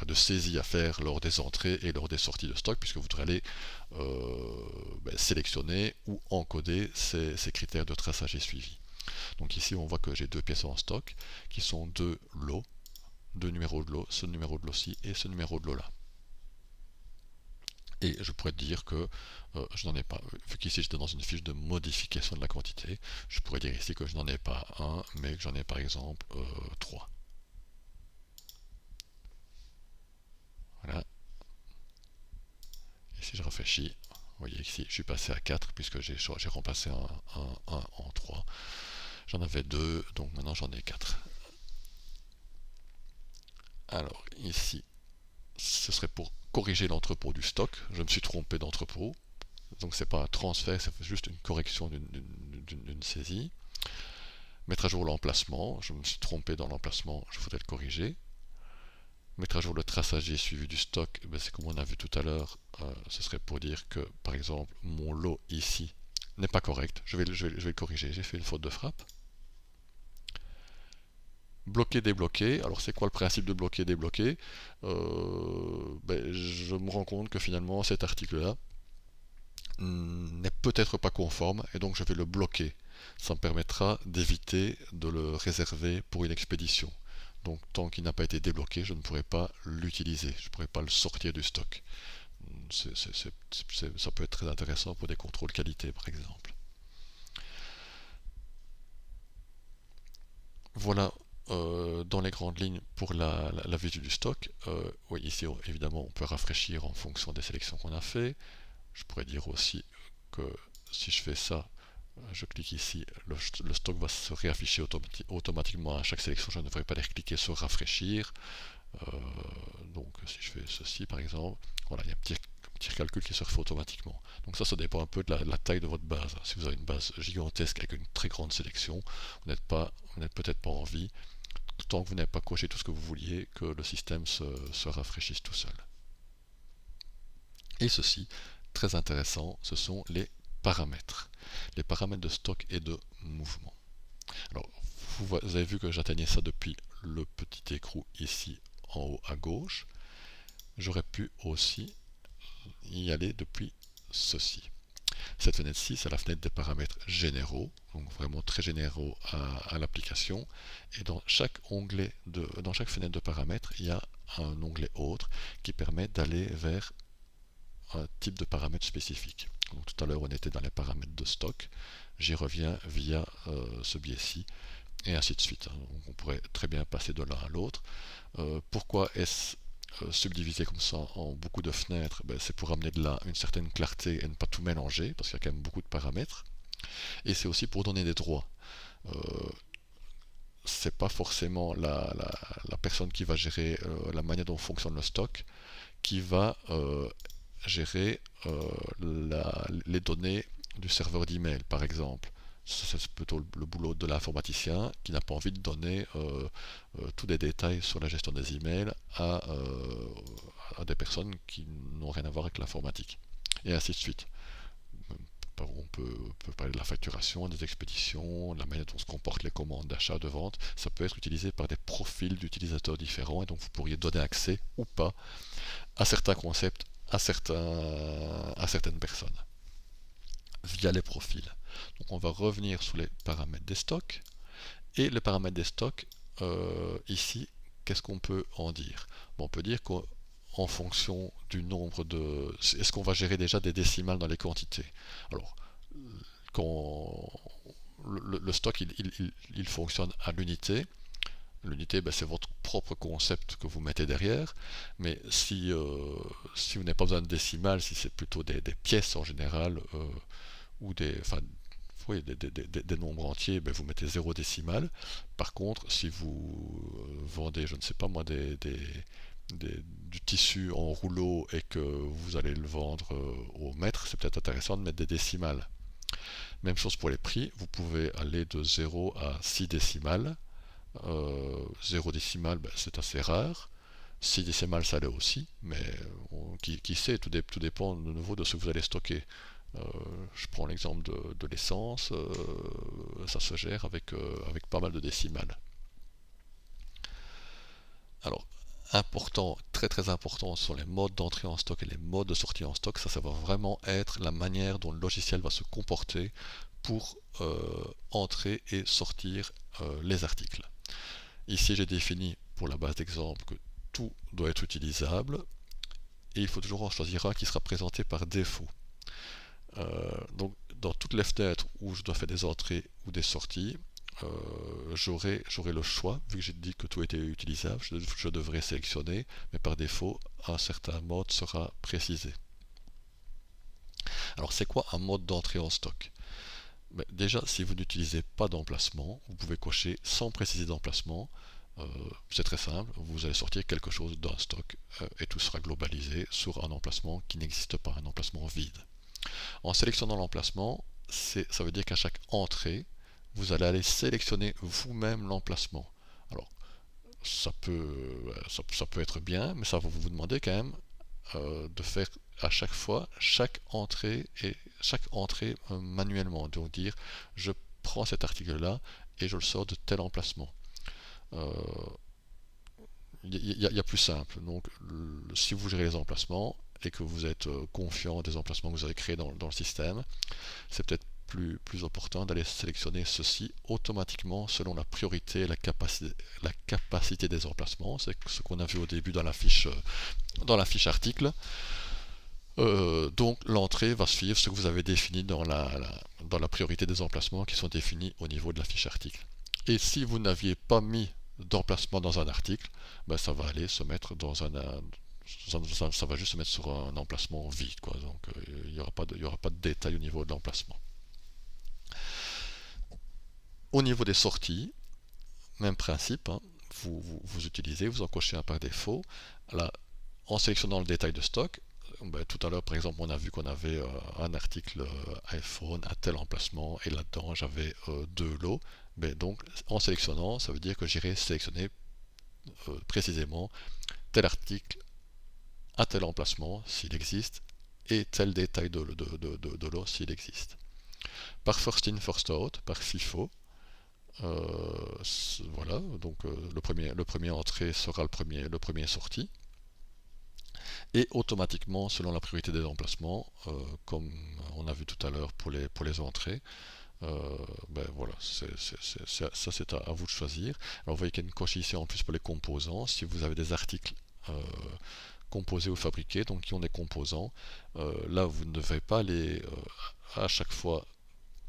de saisie à faire lors des entrées et lors des sorties de stock, puisque vous devrez aller sélectionner ou encoder ces critères de traçage et suivi. Donc ici, on voit que j'ai 2 pièces en stock, qui sont 2 lots, 2 numéros de lot, ce numéro de lot-ci et ce numéro de lot-là. Et je pourrais dire que je n'en ai pas, vu qu'ici j'étais dans une fiche de modification de la quantité, je pourrais dire ici que je n'en ai pas un, mais que j'en ai par exemple 3. Voilà. Et si je réfléchis, vous voyez ici, je suis passé à 4 puisque j'ai remplacé un en 3. J'en avais 2, donc maintenant j'en ai 4. Alors ici, ce serait pour corriger l'entrepôt du stock. Je me suis trompé d'entrepôt. Donc c'est pas un transfert, c'est juste une correction d'une saisie. Mettre à jour l'emplacement, je me suis trompé dans l'emplacement, je voudrais le corriger. Mettre à jour le traçage et suivi du stock, c'est comme on a vu tout à l'heure, ce serait pour dire que par exemple mon lot ici n'est pas correct, je vais le corriger, j'ai fait une faute de frappe. Bloquer, débloquer, alors c'est quoi le principe de bloquer, débloquer? Je me rends compte que finalement cet article-là n'est peut-être pas conforme et donc je vais le bloquer. Ça me permettra d'éviter de le réserver pour une expédition. Donc tant qu'il n'a pas été débloqué, je ne pourrai pas l'utiliser, je ne pourrai pas le sortir du stock. Ça peut être très intéressant pour des contrôles qualité par exemple. Voilà dans les grandes lignes pour la vue du stock. Oui, ici évidemment on peut rafraîchir en fonction des sélections qu'on a fait. Je pourrais dire aussi que si je fais ça, je clique ici, le stock va se réafficher automatiquement à chaque sélection, je ne devrais pas les cliquer sur rafraîchir. Donc si je fais ceci par exemple, voilà, il y a un petit calcul qui se refait automatiquement. Donc ça dépend un peu de la taille de votre base. Si vous avez une base gigantesque avec une très grande sélection, vous n'êtes peut-être pas en vie, tant que vous n'avez pas coché tout ce que vous vouliez, que le système se rafraîchisse tout seul. Et ceci, très intéressant, ce sont les paramètres. Les paramètres de stock et de mouvement. Alors, vous avez vu que j'atteignais ça depuis le petit écrou ici en haut à gauche. J'aurais pu aussi y aller depuis ceci. Cette fenêtre-ci, c'est la fenêtre des paramètres généraux, donc vraiment très généraux à l'application. Et dans chaque fenêtre de paramètres, il y a un onglet autre qui permet d'aller vers un type de paramètre spécifique. Donc, tout à l'heure, on était dans les paramètres de stock. J'y reviens via ce biais-ci, et ainsi de suite. Donc, on pourrait très bien passer de l'un à l'autre. Pourquoi est-ce subdivisé comme ça en beaucoup de fenêtres? C'est pour amener de là une certaine clarté et ne pas tout mélanger, parce qu'il y a quand même beaucoup de paramètres. Et c'est aussi pour donner des droits. C'est pas forcément la personne qui va gérer la manière dont fonctionne le stock qui va gérer les données du serveur d'email, par exemple. C'est plutôt le boulot de l'informaticien qui n'a pas envie de donner tous les détails sur la gestion des emails à des personnes qui n'ont rien à voir avec l'informatique. Et ainsi de suite. On peut parler de la facturation, des expéditions, de la manière dont se comportent les commandes d'achat, de vente. Ça peut être utilisé par des profils d'utilisateurs différents et donc vous pourriez donner accès ou pas à certains concepts à certaines personnes via les profils. Donc on va revenir sur les paramètres des stocks. Et les paramètres des stocks, ici, qu'est-ce qu'on peut en dire? On peut dire qu'en fonction du nombre de... Est-ce qu'on va gérer déjà des décimales dans les quantités? Alors, quand le stock il fonctionne à l'unité, L'unité, c'est votre propre concept que vous mettez derrière, mais si vous n'avez pas besoin de décimales, si c'est plutôt des pièces en général, ou oui, des nombres entiers, vous mettez 0 décimale. Par contre, si vous vendez, je ne sais pas moi, du tissu en rouleau et que vous allez le vendre au mètre, c'est peut-être intéressant de mettre des décimales. Même chose pour les prix, vous pouvez aller de 0 à 6 décimales. 0 décimale, c'est assez rare. 6 décimales, ça l'est aussi, mais qui sait, tout dépend de nouveau de ce que vous allez stocker. Euh, je prends l'exemple de l'essence, ça se gère avec pas mal de décimales. Alors, important, très très important, sont les modes d'entrée en stock et les modes de sortie en stock. Ça va vraiment être la manière dont le logiciel va se comporter pour entrer et sortir les articles. Ici, j'ai défini pour la base d'exemple que tout doit être utilisable et il faut toujours en choisir un qui sera présenté par défaut. Donc, dans toutes les fenêtres où je dois faire des entrées ou des sorties, j'aurai le choix, vu que j'ai dit que tout était utilisable, je devrais sélectionner, mais par défaut, un certain mode sera précisé. Alors, c'est quoi un mode d'entrée en stock? Déjà, si vous n'utilisez pas d'emplacement, vous pouvez cocher sans préciser d'emplacement. C'est très simple, vous allez sortir quelque chose d'un stock et tout sera globalisé sur un emplacement qui n'existe pas, un emplacement vide. En sélectionnant l'emplacement, ça veut dire qu'à chaque entrée, vous allez aller sélectionner vous-même l'emplacement. Alors, ça peut être bien, mais ça va vous demander quand même de faire à chaque fois chaque entrée manuellement. Donc dire, je prends cet article-là et je le sors de tel emplacement. Il y a plus simple. Donc, si vous gérez les emplacements et que vous êtes confiant des emplacements que vous avez créés dans le système, c'est peut-être plus opportun d'aller sélectionner ceci automatiquement selon la priorité et la capacité des emplacements. C'est ce qu'on a vu au début dans la fiche article. Donc l'entrée va suivre ce que vous avez défini dans la priorité des emplacements qui sont définis au niveau de la fiche article. Et si vous n'aviez pas mis d'emplacement dans un article, ça va aller se mettre ça va juste se mettre sur un emplacement vide, quoi. Donc il n'y aura pas de détail au niveau de l'emplacement. Au niveau des sorties, même principe, hein, vous utilisez, vous encochez un par défaut. Là, en sélectionnant le détail de stock, tout à l'heure, par exemple, on a vu qu'on avait un article iPhone à tel emplacement et là-dedans, j'avais 2 lots. Donc, en sélectionnant, ça veut dire que j'irai sélectionner précisément tel article à tel emplacement s'il existe et tel détail de lot s'il existe. Par first in, first out, par FIFO, voilà, donc le premier entrée sera le premier sorti. Et automatiquement, selon la priorité des emplacements, comme on a vu tout à l'heure pour les entrées, voilà, ça c'est à vous de choisir. Alors vous voyez qu'il y a une coche ici en plus pour les composants. Si vous avez des articles composés ou fabriqués, donc qui ont des composants, là vous ne devez pas aller à chaque fois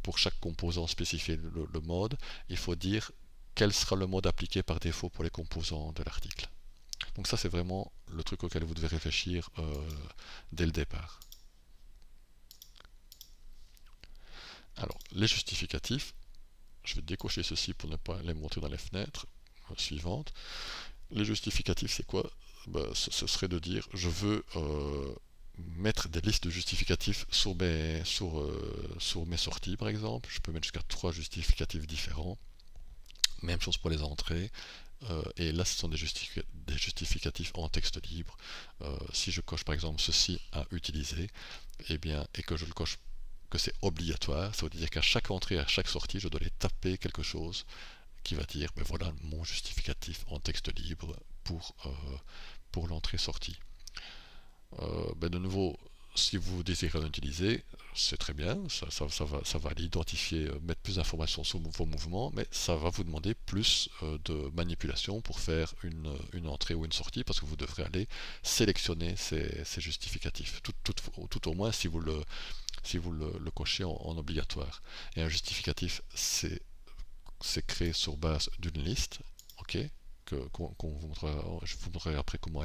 pour chaque composant spécifier le mode. Il faut dire quel sera le mode appliqué par défaut pour les composants de l'article. Donc ça c'est vraiment le truc auquel vous devez réfléchir dès le départ. Alors les justificatifs, je vais décocher ceci pour ne pas les montrer dans les fenêtres suivantes. Les justificatifs c'est quoi? Ce serait de dire je veux mettre des listes de justificatifs sur mes sorties par exemple. Je peux mettre jusqu'à 3 justificatifs différents. Même chose pour les entrées. Et là, ce sont des justificatifs en texte libre. Si je coche par exemple ceci à utiliser, et que je le coche que c'est obligatoire, ça veut dire qu'à chaque entrée, à chaque sortie, je dois aller taper quelque chose qui va dire, voilà mon justificatif en texte libre pour l'entrée-sortie. De nouveau, si vous désirez l'utiliser, c'est très bien, ça va aller identifier, mettre plus d'informations sur vos mouvements, mais ça va vous demander plus de manipulation pour faire une entrée ou une sortie, parce que vous devrez aller sélectionner ces justificatifs, tout au moins si vous le cochez en obligatoire. Et un justificatif, c'est créé sur base d'une liste, ok, je vous montrerai après comment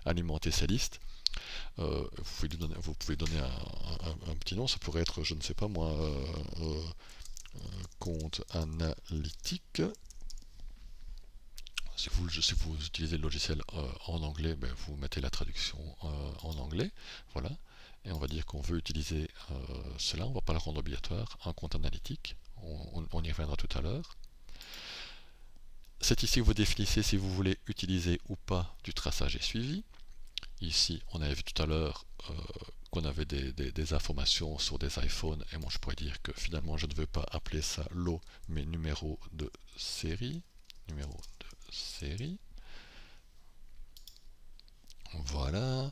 alimenter ces listes. Vous pouvez donner un petit nom, ça pourrait être, je ne sais pas moi, compte analytique. Si vous utilisez le logiciel en anglais, ben, vous mettez la traduction en anglais. Voilà. Et on va dire qu'on veut utiliser cela, on ne va pas le rendre obligatoire, un compte analytique. On y reviendra tout à l'heure. C'est ici que vous définissez si vous voulez utiliser ou pas du traçage et suivi. Ici, on avait vu tout à l'heure qu'on avait des informations sur des iPhones, et moi je pourrais dire que finalement je ne veux pas appeler ça lot, mais numéro de série. Numéro de série. Voilà.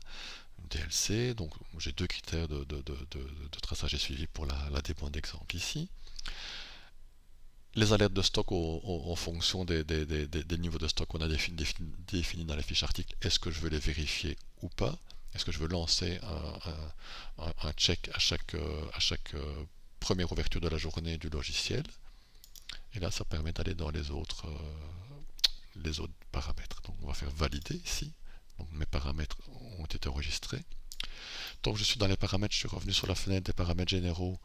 DLC, donc j'ai deux critères de traçage et suivi pour la démo d'exemple ici. Les alertes de stock en fonction des niveaux de stock qu'on a définis dans la fiche article, est-ce que je veux les vérifier ou pas? Est-ce que je veux lancer un check à chaque première ouverture de la journée du logiciel? Et là, ça permet d'aller dans les autres paramètres. Donc on va faire valider ici. Donc mes paramètres ont été enregistrés. Donc je suis dans les paramètres, je suis revenu sur la fenêtre des paramètres généraux.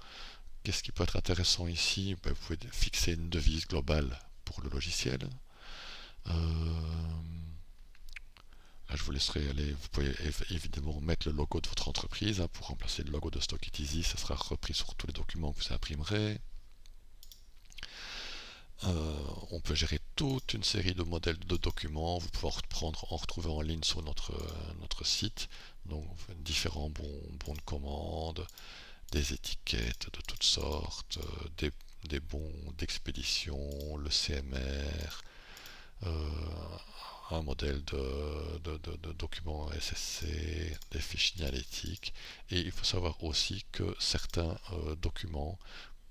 Qu'est-ce qui peut être intéressant ici? Vous pouvez fixer une devise globale pour le logiciel. Là, je vous laisserai aller. Vous pouvez évidemment mettre le logo de votre entreprise pour remplacer le logo de Stock It Easy. Ça sera repris sur tous les documents que vous imprimerez. On peut gérer toute une série de modèles de documents. Vous pouvez en retrouver en ligne sur notre site. Donc différents bons de commande, des étiquettes de toutes sortes, des bons d'expédition, le CMR, un modèle de documents SSC, des fiches signalétiques. Et il faut savoir aussi que certains documents,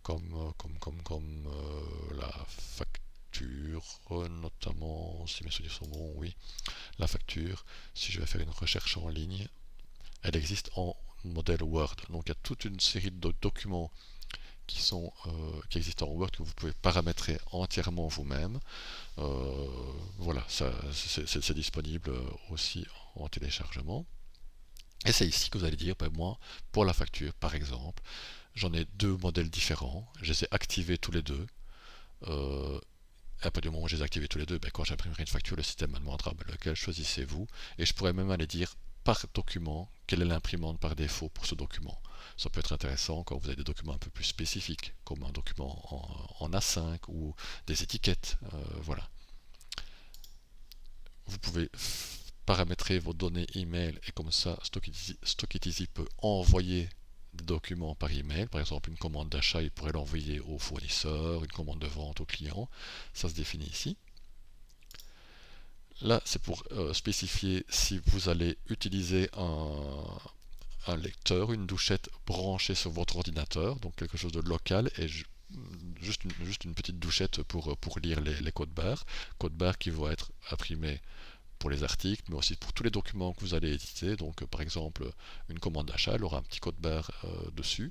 comme la facture, notamment, si mes souvenirs sont bons, oui, la facture, si je vais faire une recherche en ligne, elle existe en modèle Word. Donc il y a toute une série de documents qui existent en Word que vous pouvez paramétrer entièrement vous-même. Voilà, c'est disponible aussi en téléchargement. Et c'est ici que vous allez dire, ben moi, pour la facture par exemple, j'en ai deux modèles différents, je les ai activés tous les deux. À partir du moment où je les ai activés tous les deux, ben quand j'imprimerai une facture, le système me demandera lequel choisissez-vous. Et je pourrais même aller dire par document quelle est l'imprimante par défaut pour ce document. Ça peut être intéressant quand vous avez des documents un peu plus spécifiques, comme un document en A5 ou des étiquettes. Voilà. Vous pouvez paramétrer vos données email et comme ça Stock It Easy peut envoyer des documents par email. Par exemple, une commande d'achat, il pourrait l'envoyer au fournisseur, une commande de vente au client. Ça se définit ici. Là, c'est pour spécifier si vous allez utiliser un lecteur, une douchette branchée sur votre ordinateur, donc quelque chose de local, et juste une petite douchette pour lire les codes barres. Codes barres qui vont être imprimés pour les articles, mais aussi pour tous les documents que vous allez éditer. Donc par exemple, une commande d'achat, elle aura un petit code barre dessus.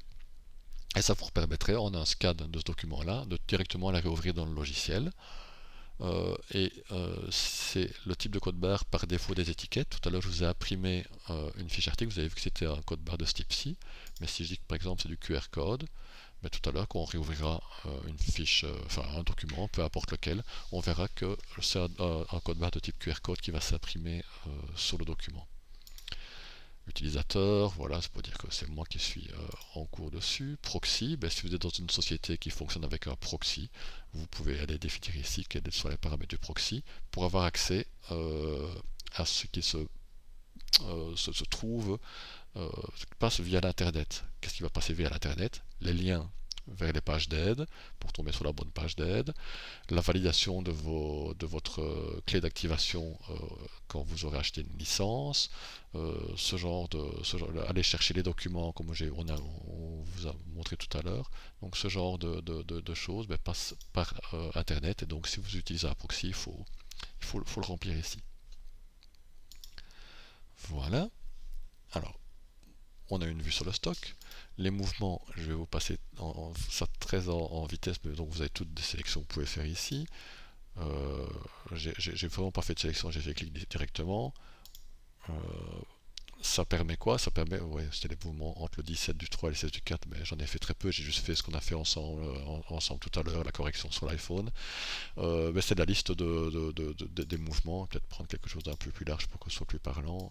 Et ça vous permettrait, en un scan de ce document-là, de directement la réouvrir dans le logiciel. C'est le type de code barre par défaut des étiquettes. Tout à l'heure, je vous ai imprimé une fiche article, vous avez vu que c'était un code barre de ce type-ci. Mais si je dis que par exemple c'est du QR code, mais tout à l'heure, quand on réouvrira une fiche, un document, peu importe lequel, on verra que c'est un code barre de type QR code qui va s'imprimer sur le document. Utilisateur, voilà, c'est pour dire que c'est moi qui suis en cours dessus. Proxy, ben, si vous êtes dans une société qui fonctionne avec un proxy, vous pouvez aller définir ici quels sont les paramètres du proxy pour avoir accès à ce qui se trouve, passe via l'internet. Qu'est-ce qui va passer via l'internet? Les liens vers les pages d'aide pour tomber sur la bonne page d'aide, la validation de votre clé d'activation quand vous aurez acheté une licence, aller chercher les documents comme on vous a montré tout à l'heure. Donc ce genre de choses passe par internet, et donc si vous utilisez un proxy, il faut le remplir ici. Voilà. Alors, on a une vue sur le stock. Les mouvements, je vais vous passer ça très en vitesse, mais donc vous avez toutes des sélections que vous pouvez faire ici. J'ai vraiment pas fait de sélection, j'ai fait clic directement. Euh, Ça permet quoi? Ça permet, ouais, c'était les mouvements entre le 17 du 3 et le 16 du 4, mais j'en ai fait très peu, j'ai juste fait ce qu'on a fait ensemble, ensemble tout à l'heure, la correction sur l'iPhone. Mais c'est la liste des mouvements, peut-être prendre quelque chose d'un peu plus large pour que ce soit plus parlant.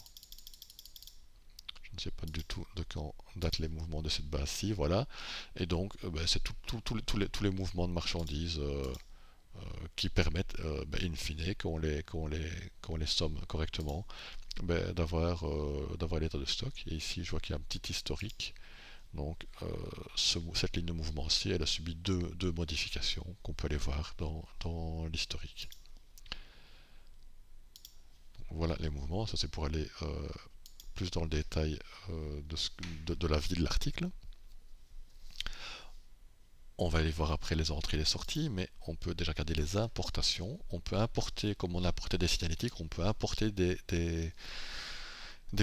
Je ne sais pas du tout de quand datent les mouvements de cette base-ci, voilà. Et donc, c'est tous les mouvements de marchandises qui permettent, in fine, qu'on les somme correctement, d'avoir l'état de stock. Et ici, je vois qu'il y a un petit historique. Donc, cette ligne de mouvement-ci, elle a subi deux modifications qu'on peut aller voir dans l'historique. Voilà les mouvements, ça c'est pour aller plus dans le détail de la vie de l'article. On va aller voir après les entrées et les sorties, mais on peut déjà regarder les importations. On peut importer, comme on a importé des signalétiques, on peut importer des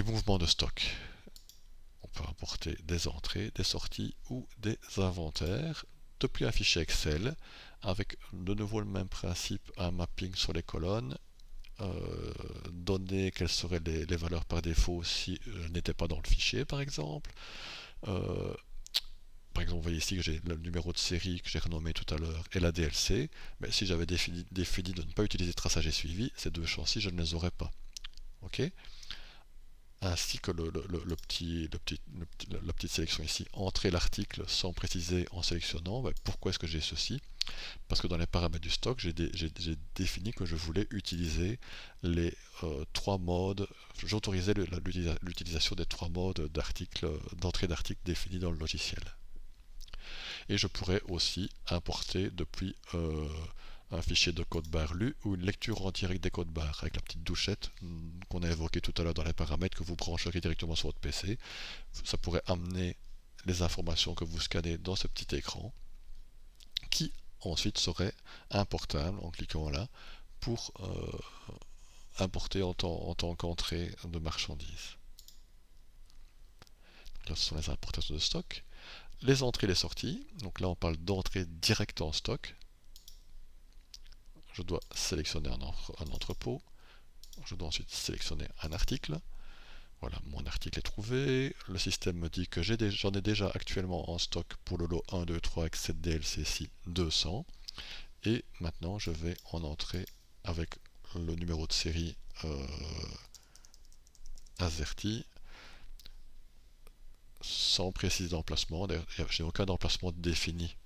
mouvements de stock. On peut importer des entrées, des sorties ou des inventaires depuis un fichier Excel avec de nouveau le même principe, un mapping sur les colonnes, donner quelles seraient les valeurs par défaut si elles n'étaient pas dans le fichier par exemple. Euh, Par exemple, vous voyez ici que j'ai le numéro de série que j'ai renommé tout à l'heure et la DLC. Mais si j'avais défini de ne pas utiliser traçage et suivi, ces deux champs-ci, je ne les aurais pas. Ok, ainsi que la petite sélection ici, entrer l'article sans préciser en sélectionnant. Pourquoi est-ce que j'ai ceci? Parce que dans les paramètres du stock, j'ai défini que je voulais utiliser les trois modes, j'autorisais l'utilisation des trois modes d'entrée d'article définis dans le logiciel. Et je pourrais aussi importer depuis un fichier de code barre lu ou une lecture en direct des codes barres avec la petite douchette qu'on a évoquée tout à l'heure dans les paramètres que vous brancherez directement sur votre PC. Ça pourrait amener les informations que vous scannez dans ce petit écran qui ensuite serait importable en cliquant là pour importer en tant qu'entrée de marchandises. Là, ce sont les importations de stock. Les entrées et les sorties. Donc là, on parle d'entrée directe en stock. Je dois sélectionner un entrepôt. Je dois ensuite sélectionner un article. Voilà, mon article est trouvé. Le système me dit que j'en ai déjà actuellement en stock pour le lot 1, 2, 3 avec cette DLC-ci 200. Et maintenant, je vais en entrer avec le numéro de série AZERTY sans préciser d'emplacement. Je n'ai aucun emplacement défini.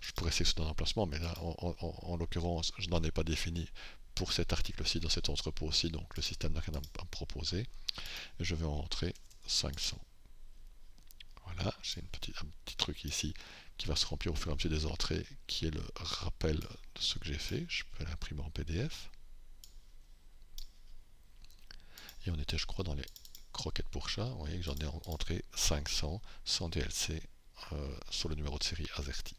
Je pourrais sélectionner un emplacement, mais là, en l'occurrence, je n'en ai pas défini pour cet article-ci, dans cet entrepôt-ci, donc le système n'a rien à me proposer. Et je vais en rentrer 500. Voilà, j'ai un petit truc ici qui va se remplir au fur et à mesure des entrées, qui est le rappel de ce que j'ai fait. Je peux l'imprimer en PDF. Et on était, je crois, dans les croquettes pour chat. Vous voyez que j'en ai entré 500 sans DLC sur le numéro de série AZERTY.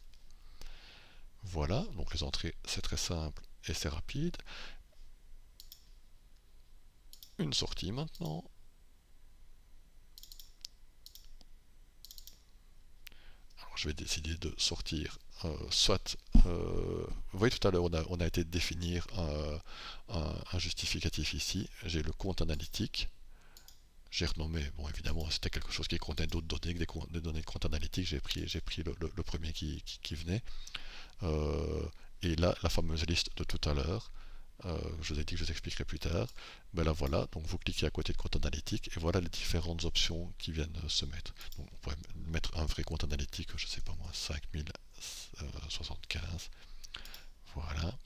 Voilà, donc les entrées, c'est très simple et c'est rapide. Une sortie maintenant. Alors, je vais décider de sortir soit... vous voyez tout à l'heure, on a été définir un justificatif ici. J'ai le compte analytique. J'ai renommé, bon évidemment c'était quelque chose qui contenait d'autres données que des données de compte analytique. J'ai pris le premier qui venait. Et là, la fameuse liste de tout à l'heure, je vous ai dit que je vous expliquerai plus tard, ben là voilà, donc vous cliquez à côté de compte analytique et voilà les différentes options qui viennent se mettre. Donc on pourrait mettre un vrai compte analytique, je sais pas moi, 5075, voilà.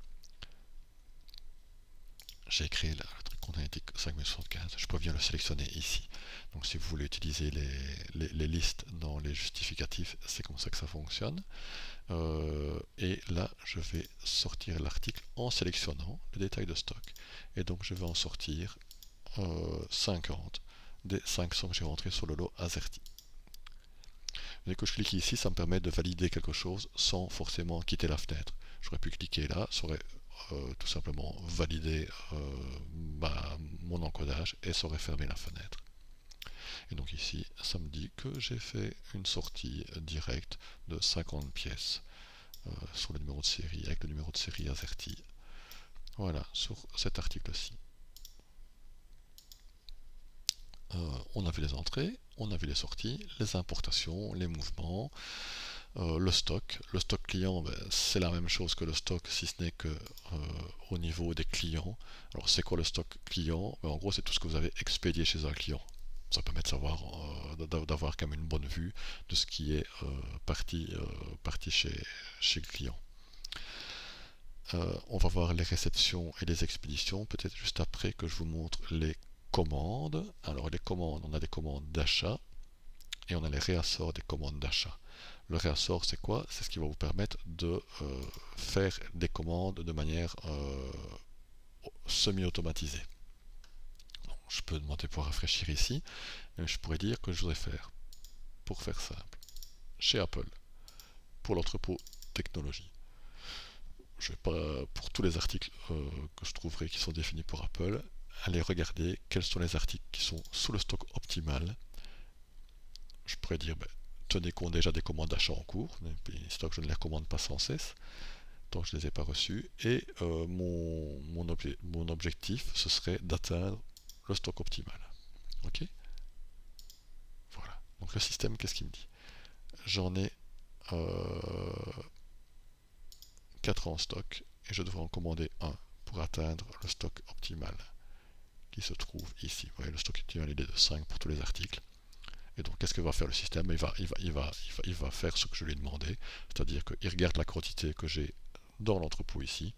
J'ai créé le truc compte analytique 5075, je peux bien le sélectionner ici. Donc si vous voulez utiliser les listes dans les justificatifs, c'est comme ça que ça fonctionne. Et là, je vais sortir l'article en sélectionnant le détail de stock. Et donc, je vais en sortir 50 des 500 que j'ai rentrés sur le lot AZERTY. Dès que je clique ici, ça me permet de valider quelque chose sans forcément quitter la fenêtre. J'aurais pu cliquer là, ça aurait tout simplement validé mon encodage et ça aurait fermé la fenêtre. Et donc ici, ça me dit que j'ai fait une sortie directe de 50 pièces sur le numéro numéro de série, avec le numéro de série AZERTY. Voilà, sur cet article-ci. On a vu les entrées, on a vu les sorties, les importations, les mouvements, le stock. Le stock client, ben, c'est la même chose que le stock, si ce n'est que au niveau des clients. Alors c'est quoi le stock client? Ben, en gros, c'est tout ce que vous avez expédié chez un client. Ça permet de savoir, d'avoir quand même une bonne vue de ce qui est parti chez le client. On va voir les réceptions et les expéditions, peut-être juste après que je vous montre les commandes. Alors les commandes, on a des commandes d'achat et on a les réassorts des commandes d'achat. Le réassort, c'est quoi? C'est ce qui va vous permettre de faire des commandes de manière semi-automatisée. Je peux demander pour rafraîchir ici, mais je pourrais dire que je voudrais faire, pour faire simple, chez Apple, pour l'entrepôt technologie. Je vais pas, pour tous les articles que je trouverai qui sont définis pour Apple, aller regarder quels sont les articles qui sont sous le stock optimal. Je pourrais dire, ben, tenez compte déjà des commandes d'achat en cours, histoire que je ne les recommande pas sans cesse, tant que je ne les ai pas reçues. Et mon objectif, ce serait d'atteindre le stock optimal. Ok? Voilà. Donc le système, qu'est-ce qu'il me dit? J'en ai 4 en stock et je devrais en commander un pour atteindre le stock optimal qui se trouve ici. Vous voyez, le stock optimal il est de 5 pour tous les articles. Et donc qu'est-ce que va faire le système? Il va faire ce que je lui ai demandé, c'est-à-dire qu'il regarde la quantité que j'ai dans l'entrepôt ici.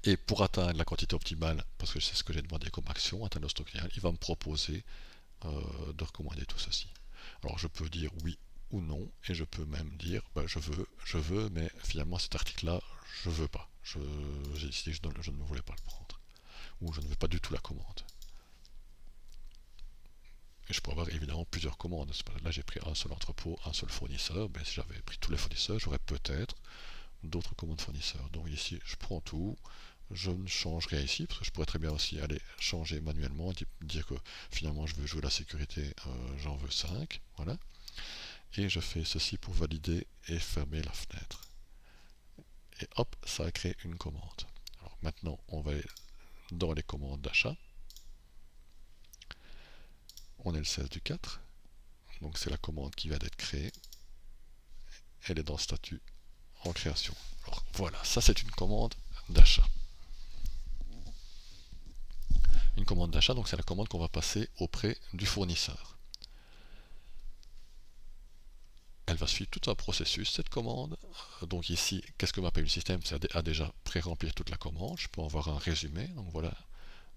Et pour atteindre la quantité optimale, parce que c'est ce que j'ai demandé comme action, atteindre le stock optimal, il va me proposer de recommander tout ceci. Alors je peux dire oui ou non, et je peux même dire bah, je veux, mais finalement cet article-là, je veux pas. J'ai décidé que je ne voulais pas le prendre, ou je ne veux pas du tout la commande. Et je pourrais avoir évidemment plusieurs commandes. Là j'ai pris un seul entrepôt, un seul fournisseur, mais si j'avais pris tous les fournisseurs, j'aurais peut-être d'autres commandes fournisseurs. Donc ici je prends tout, je ne change rien ici, parce que je pourrais très bien aussi aller changer manuellement, dire que finalement je veux jouer la sécurité, j'en veux 5, voilà. Et je fais ceci pour valider et fermer la fenêtre. Et hop, ça a créé une commande. Alors maintenant, on va aller dans les commandes d'achat. On est le 16 du 4. Donc c'est la commande qui vient d'être créée. Elle est dans statut en création. Alors voilà, ça c'est une commande d'achat. Une commande d'achat, donc c'est la commande qu'on va passer auprès du fournisseur. Elle va suivre tout un processus, cette commande. Donc ici, qu'est-ce que m'appelle le système? Ça a déjà pré-remplir toute la commande. Je peux en voir un résumé. Donc voilà,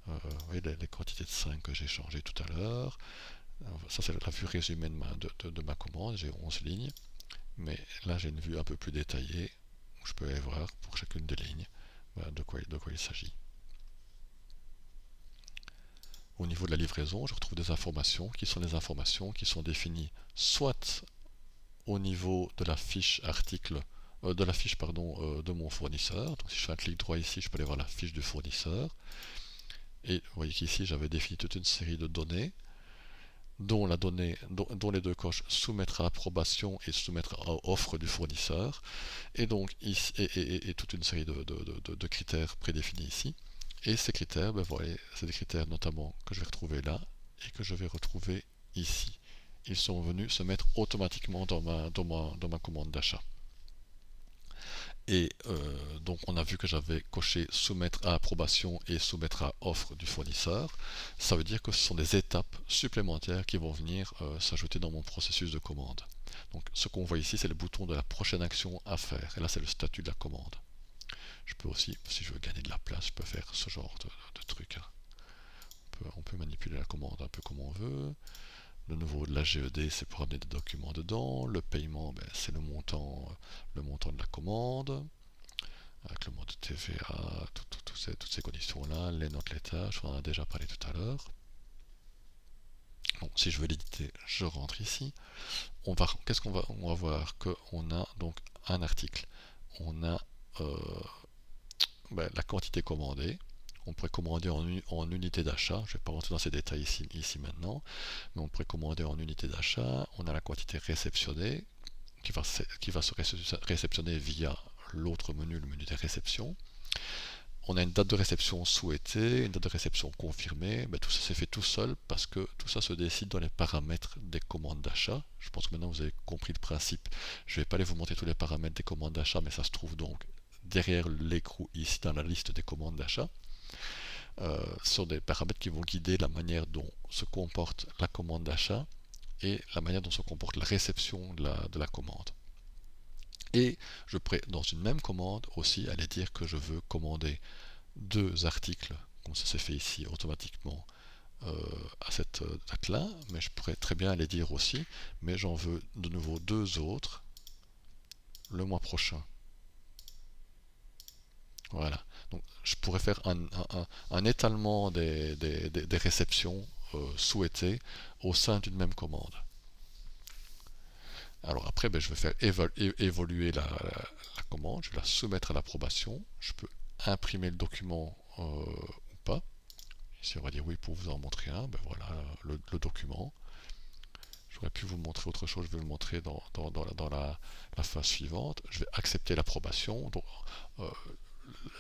vous voyez les quantités de 5 que j'ai changées tout à l'heure. Ça c'est la vue résumée de ma commande. J'ai 11 lignes. Mais là j'ai une vue un peu plus détaillée où je peux aller voir pour chacune des lignes de quoi il s'agit. Au niveau de la livraison, je retrouve des informations qui sont les informations qui sont définies soit au niveau de la fiche article, de mon fournisseur. Donc si je fais un clic droit ici, je peux aller voir la fiche du fournisseur. Et vous voyez qu'ici j'avais défini toute une série de données, dont les deux coches soumettre à approbation et soumettre à offre du fournisseur, et donc ici, et toute une série de critères prédéfinis ici. Et ces critères, ben voilà, c'est des critères notamment que je vais retrouver là et que je vais retrouver ici. Ils sont venus se mettre automatiquement dans ma commande d'achat. Et donc on a vu que j'avais coché soumettre à approbation et soumettre à offre du fournisseur. Ça veut dire que ce sont des étapes supplémentaires qui vont venir s'ajouter dans mon processus de commande. Donc ce qu'on voit ici, c'est le bouton de la prochaine action à faire. Et là, c'est le statut de la commande. Je peux aussi, si je veux gagner de la place, je peux faire ce genre de truc. On peut manipuler la commande un peu comme on veut. Le nouveau de la GED, c'est pour amener des documents dedans. Le paiement, ben, c'est le montant de la commande, avec le montant de TVA, toutes ces conditions-là, les notes, les tâches, on en a déjà parlé tout à l'heure. Bon, si je veux l'éditer, je rentre ici. Qu'est-ce qu'on va, on va voir qu'on a donc un article. On a la quantité commandée. On pourrait commander en unité d'achat. Je ne vais pas rentrer dans ces détails ici maintenant, mais on pourrait commander en unité d'achat. On a la quantité réceptionnée qui va se réceptionner via l'autre menu, le menu des réceptions. On a une date de réception souhaitée, une date de réception confirmée. Ben, tout ça s'est fait tout seul parce que tout ça se décide dans les paramètres des commandes d'achat. Je pense que maintenant vous avez compris le principe. Je ne vais pas aller vous montrer tous les paramètres des commandes d'achat, mais ça se trouve donc derrière l'écrou ici dans la liste des commandes d'achat. Sur des paramètres qui vont guider la manière dont se comporte la commande d'achat et la manière dont se comporte la réception de la commande. Et je pourrais, dans une même commande aussi, aller dire que je veux commander 2 articles, comme ça c'est fait ici automatiquement à cette date-là, mais je pourrais très bien aller dire aussi, mais j'en veux de nouveau 2 autres le mois prochain. Voilà. Donc je pourrais faire un étalement des réceptions souhaitées au sein d'une même commande. Alors après, ben, je vais faire évoluer la commande, je vais la soumettre à l'approbation, je peux imprimer le document ou pas. Ici on va dire oui pour vous en montrer un, ben voilà le document. J'aurais pu vous montrer autre chose, je vais le montrer dans la phase suivante. Je vais accepter l'approbation. Donc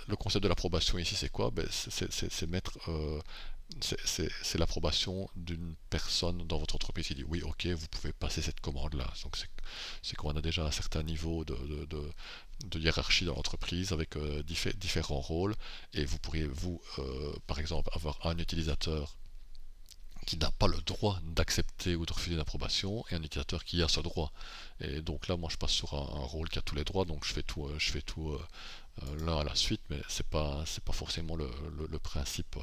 le concept de l'approbation ici c'est quoi? Ben, c'est mettre c'est l'approbation d'une personne dans votre entreprise qui dit oui, ok, vous pouvez passer cette commande-là. Donc c'est qu'on a déjà un certain niveau de hiérarchie dans l'entreprise avec différents rôles et vous pourriez, par exemple, avoir un utilisateur qui n'a pas le droit d'accepter ou de refuser une approbation et un utilisateur qui a ce droit. Et donc là, moi, je passe sur un rôle qui a tous les droits, donc je fais tout l'un à la suite, mais c'est pas forcément le principe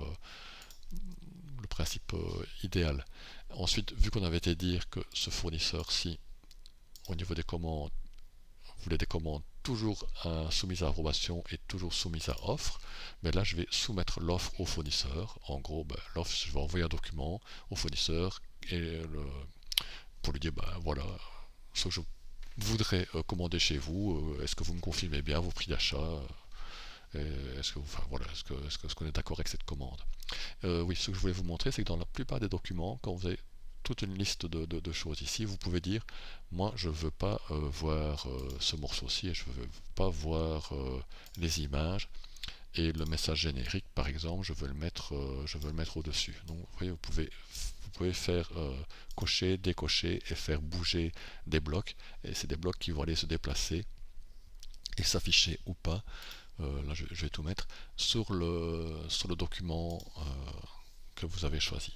idéal. Ensuite, vu qu'on avait été dire que ce fournisseur-ci, au niveau des commandes, voulait des commandes toujours soumises à approbation et toujours soumises à offre, mais là je vais soumettre l'offre au fournisseur. En gros, ben, l'offre, je vais envoyer un document au fournisseur pour lui dire, ben voilà, ce que je voudrais commander chez vous, est-ce que vous me confirmez bien vos prix d'achat, est-ce que, enfin, voilà, est-ce qu'on est d'accord avec cette commande? Oui, ce que je voulais vous montrer, c'est que dans la plupart des documents, quand vous avez toute une liste de choses ici, vous pouvez dire, moi je veux pas voir ce morceau-ci et je veux pas voir les images et le message générique par exemple, je veux le mettre au-dessus. Donc vous voyez, vous pouvez faire cocher, décocher et faire bouger des blocs et c'est des blocs qui vont aller se déplacer et s'afficher ou pas. Là je vais tout mettre sur le document que vous avez choisi.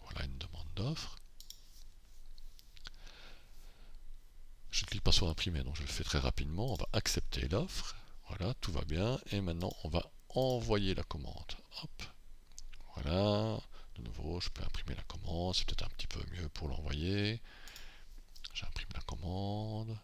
Voilà une demande d'offre. Je ne clique pas sur imprimer, donc je le fais très rapidement. On va accepter l'offre. Voilà, tout va bien. Et maintenant, on va envoyer la commande. Hop. Voilà. De nouveau, je peux imprimer la commande. C'est peut-être un petit peu mieux pour l'envoyer. J'imprime la commande.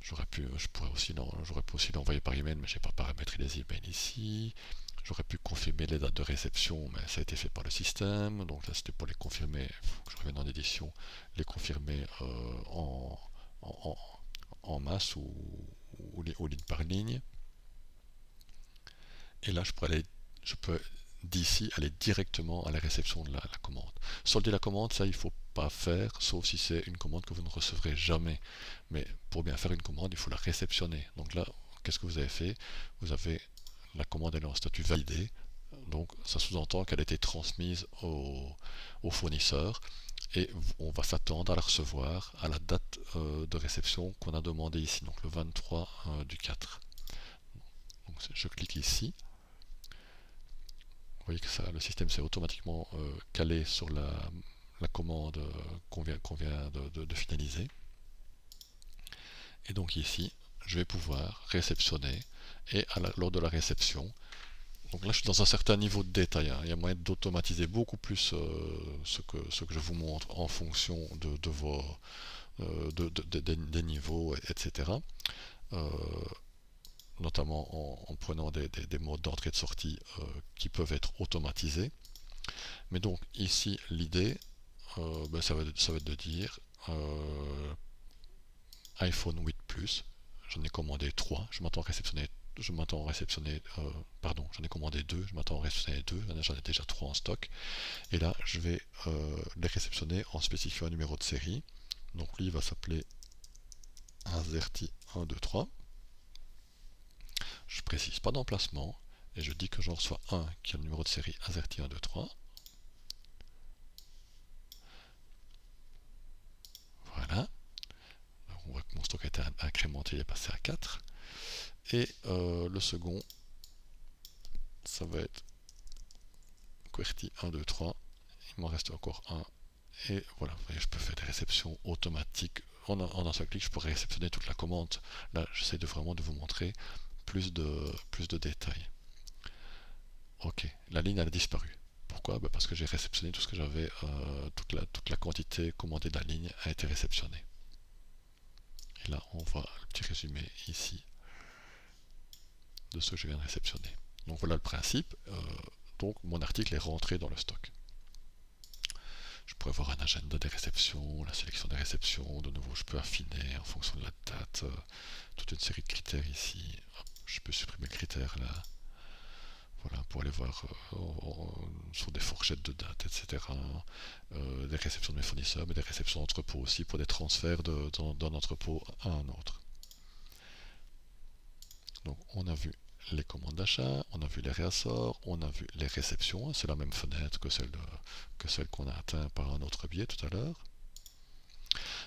J'aurais pu aussi l'envoyer par email, mais je n'ai pas paramétré les emails ici. J'aurais pu confirmer les dates de réception, mais ça a été fait par le système. Donc là, c'était pour les confirmer. Il faut que je revienne en édition, les confirmer en masse ou ligne par ligne. Et là, je peux d'ici aller directement à la réception de la commande. Solder la commande, ça il ne faut pas faire, sauf si c'est une commande que vous ne recevrez jamais. Mais pour bien faire une commande, il faut la réceptionner. Donc là, qu'est-ce que vous avez fait? Vous avez la commande, elle est en statut validé. Donc ça sous-entend qu'elle a été transmise au fournisseur et on va s'attendre à la recevoir à la date de réception qu'on a demandé ici, donc le 23 du 4. Donc je clique ici. Vous voyez que ça, le système s'est automatiquement calé sur la commande qu'on vient de finaliser. Et donc ici, je vais pouvoir réceptionner et lors de la réception, donc là je suis dans un certain niveau de détail, hein. Il y a moyen d'automatiser beaucoup plus ce que je vous montre en fonction de vos des niveaux, etc. Notamment en prenant des modes d'entrée et de sortie qui peuvent être automatisés. Mais donc ici l'idée ça va être de dire iPhone 8 Plus, j'en ai commandé 3, pardon, j'en ai commandé 2, je m'attends à réceptionner 2, j'en ai déjà 3 en stock, et là je vais les réceptionner en spécifiant un numéro de série. Donc lui il va s'appeler Azerty 123. précise pas d'emplacement, et je dis que j'en reçois un qui a le numéro de série AZERTY123. Voilà. Alors on voit que mon stock a été incrémenté, il est passé à 4. Et le second, ça va être QWERTY 1, 2, 3. Il m'en reste encore un. Et voilà, vous voyez, je peux faire des réceptions automatiques. En un seul clic, je pourrais réceptionner toute la commande. Là, j'essaie vraiment de vous montrer plus de détails. Ok, la ligne elle a disparu. Pourquoi? Parce que j'ai réceptionné tout ce que j'avais, toute la quantité commandée de la ligne a été réceptionnée. Et là, on voit le petit résumé ici de ce que je viens de réceptionner. Donc voilà le principe. Donc mon article est rentré dans le stock. Je pourrais voir un agenda des réceptions, la sélection des réceptions. De nouveau, je peux affiner en fonction de la date. Toute une série de critères ici. Hop, je peux supprimer le critère là. Voilà, pour aller voir sur des fourchettes de date, etc. Des réceptions de mes fournisseurs, mais des réceptions d'entrepôt aussi pour des transferts d'un entrepôt à un autre. Donc on a vu les commandes d'achat, on a vu les réassorts, on a vu les réceptions, c'est la même fenêtre que celle qu'on a atteint par un autre biais tout à l'heure.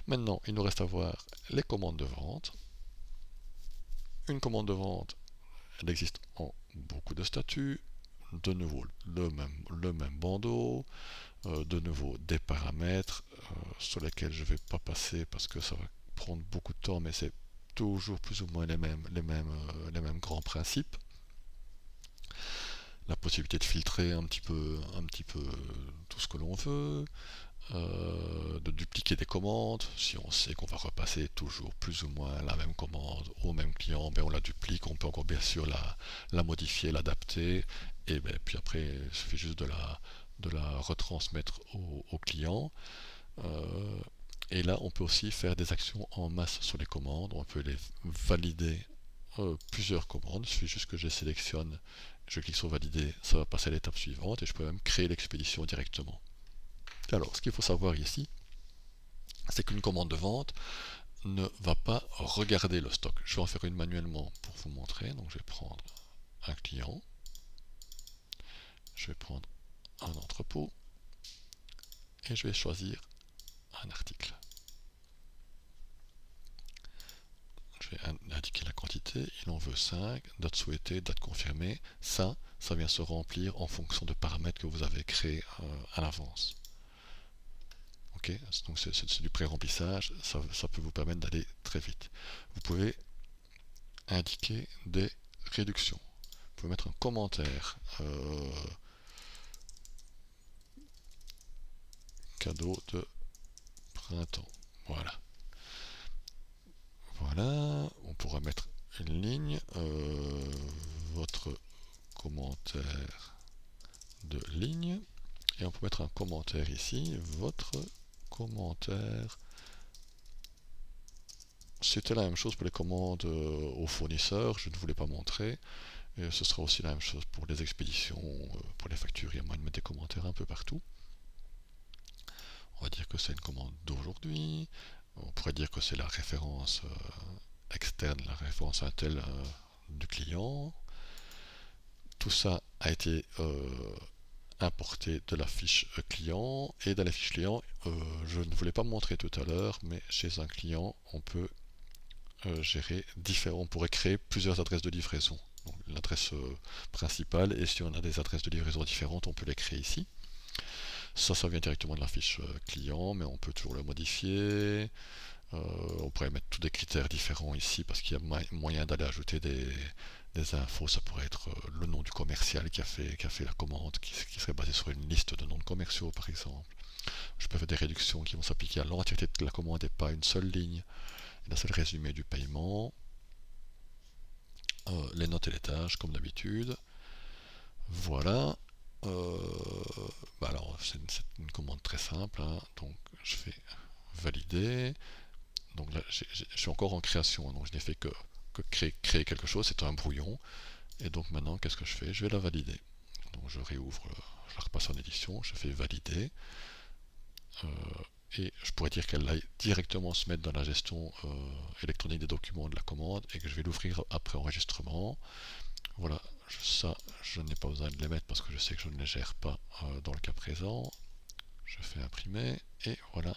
Maintenant, il nous reste à voir les commandes de vente. Une commande de vente, elle existe en beaucoup de statuts. De nouveau, le même bandeau. De nouveau, des paramètres sur lesquels je ne vais pas passer parce que ça va prendre beaucoup de temps, mais c'est toujours plus ou moins les mêmes grands principes. La possibilité de filtrer un petit peu tout ce que l'on veut, de dupliquer des commandes. Si on sait qu'on va repasser toujours plus ou moins la même commande au même client, on la duplique, on peut encore bien sûr la modifier, l'adapter, et puis après il suffit juste de la retransmettre au client. Et là on peut aussi faire des actions en masse sur les commandes, on peut les valider plusieurs commandes, il suffit juste que je sélectionne, je clique sur valider, ça va passer à l'étape suivante et je peux même créer l'expédition directement. Alors, ce qu'il faut savoir ici, c'est qu'une commande de vente ne va pas regarder le stock. Je vais en faire une manuellement pour vous montrer. Donc, je vais prendre un client, je vais prendre un entrepôt et je vais choisir un article. Je vais indiquer la quantité, il en veut 5, date souhaitée, date confirmée. Ça vient se remplir en fonction de paramètres que vous avez créés à l'avance. Okay, donc c'est du pré-remplissage, ça peut vous permettre d'aller très vite. Vous pouvez indiquer des réductions. Vous pouvez mettre un commentaire. Cadeau de printemps. Voilà. Voilà. On pourra mettre une ligne. Votre commentaire de ligne. Et on peut mettre un commentaire ici. Votre commentaire. C'était la même chose pour les commandes aux fournisseurs. Je ne voulais pas montrer. Et ce sera aussi la même chose pour les expéditions, pour les factures. Il y a moyen de mettre des commentaires un peu partout. On va dire que c'est une commande d'aujourd'hui. On pourrait dire que c'est la référence externe, la référence Intel du client. Tout ça a été importé de la fiche client. Et dans la fiche client, je ne voulais pas montrer tout à l'heure, mais chez un client, on peut gérer on pourrait créer plusieurs adresses de livraison. L'adresse principale, et si on a des adresses de livraison différentes, on peut les créer ici. Ça vient directement de la fiche client, mais on peut toujours le modifier. On pourrait mettre tous des critères différents ici parce qu'il y a moyen d'aller ajouter des infos. Ça pourrait être le nom du commercial qui a fait la commande, qui serait basé sur une liste de noms de commerciaux par exemple. Je peux faire des réductions qui vont s'appliquer à l'entièreté de la commande et pas une seule ligne. Et là c'est le résumé du paiement. Les notes et les tâches comme d'habitude. Voilà. Alors c'est une commande très simple, hein. Donc je fais valider. Donc là je suis encore en création, donc je n'ai fait que créer quelque chose, c'est un brouillon. Et donc maintenant qu'est-ce que je fais? Je vais la valider. Donc je réouvre, je la repasse en édition, je fais valider. Et je pourrais dire qu'elle aille directement se mettre dans la gestion électronique des documents de la commande et que je vais l'ouvrir après enregistrement. Voilà, ça, je n'ai pas besoin de les mettre parce que je sais que je ne les gère pas dans le cas présent. Je fais imprimer, et voilà.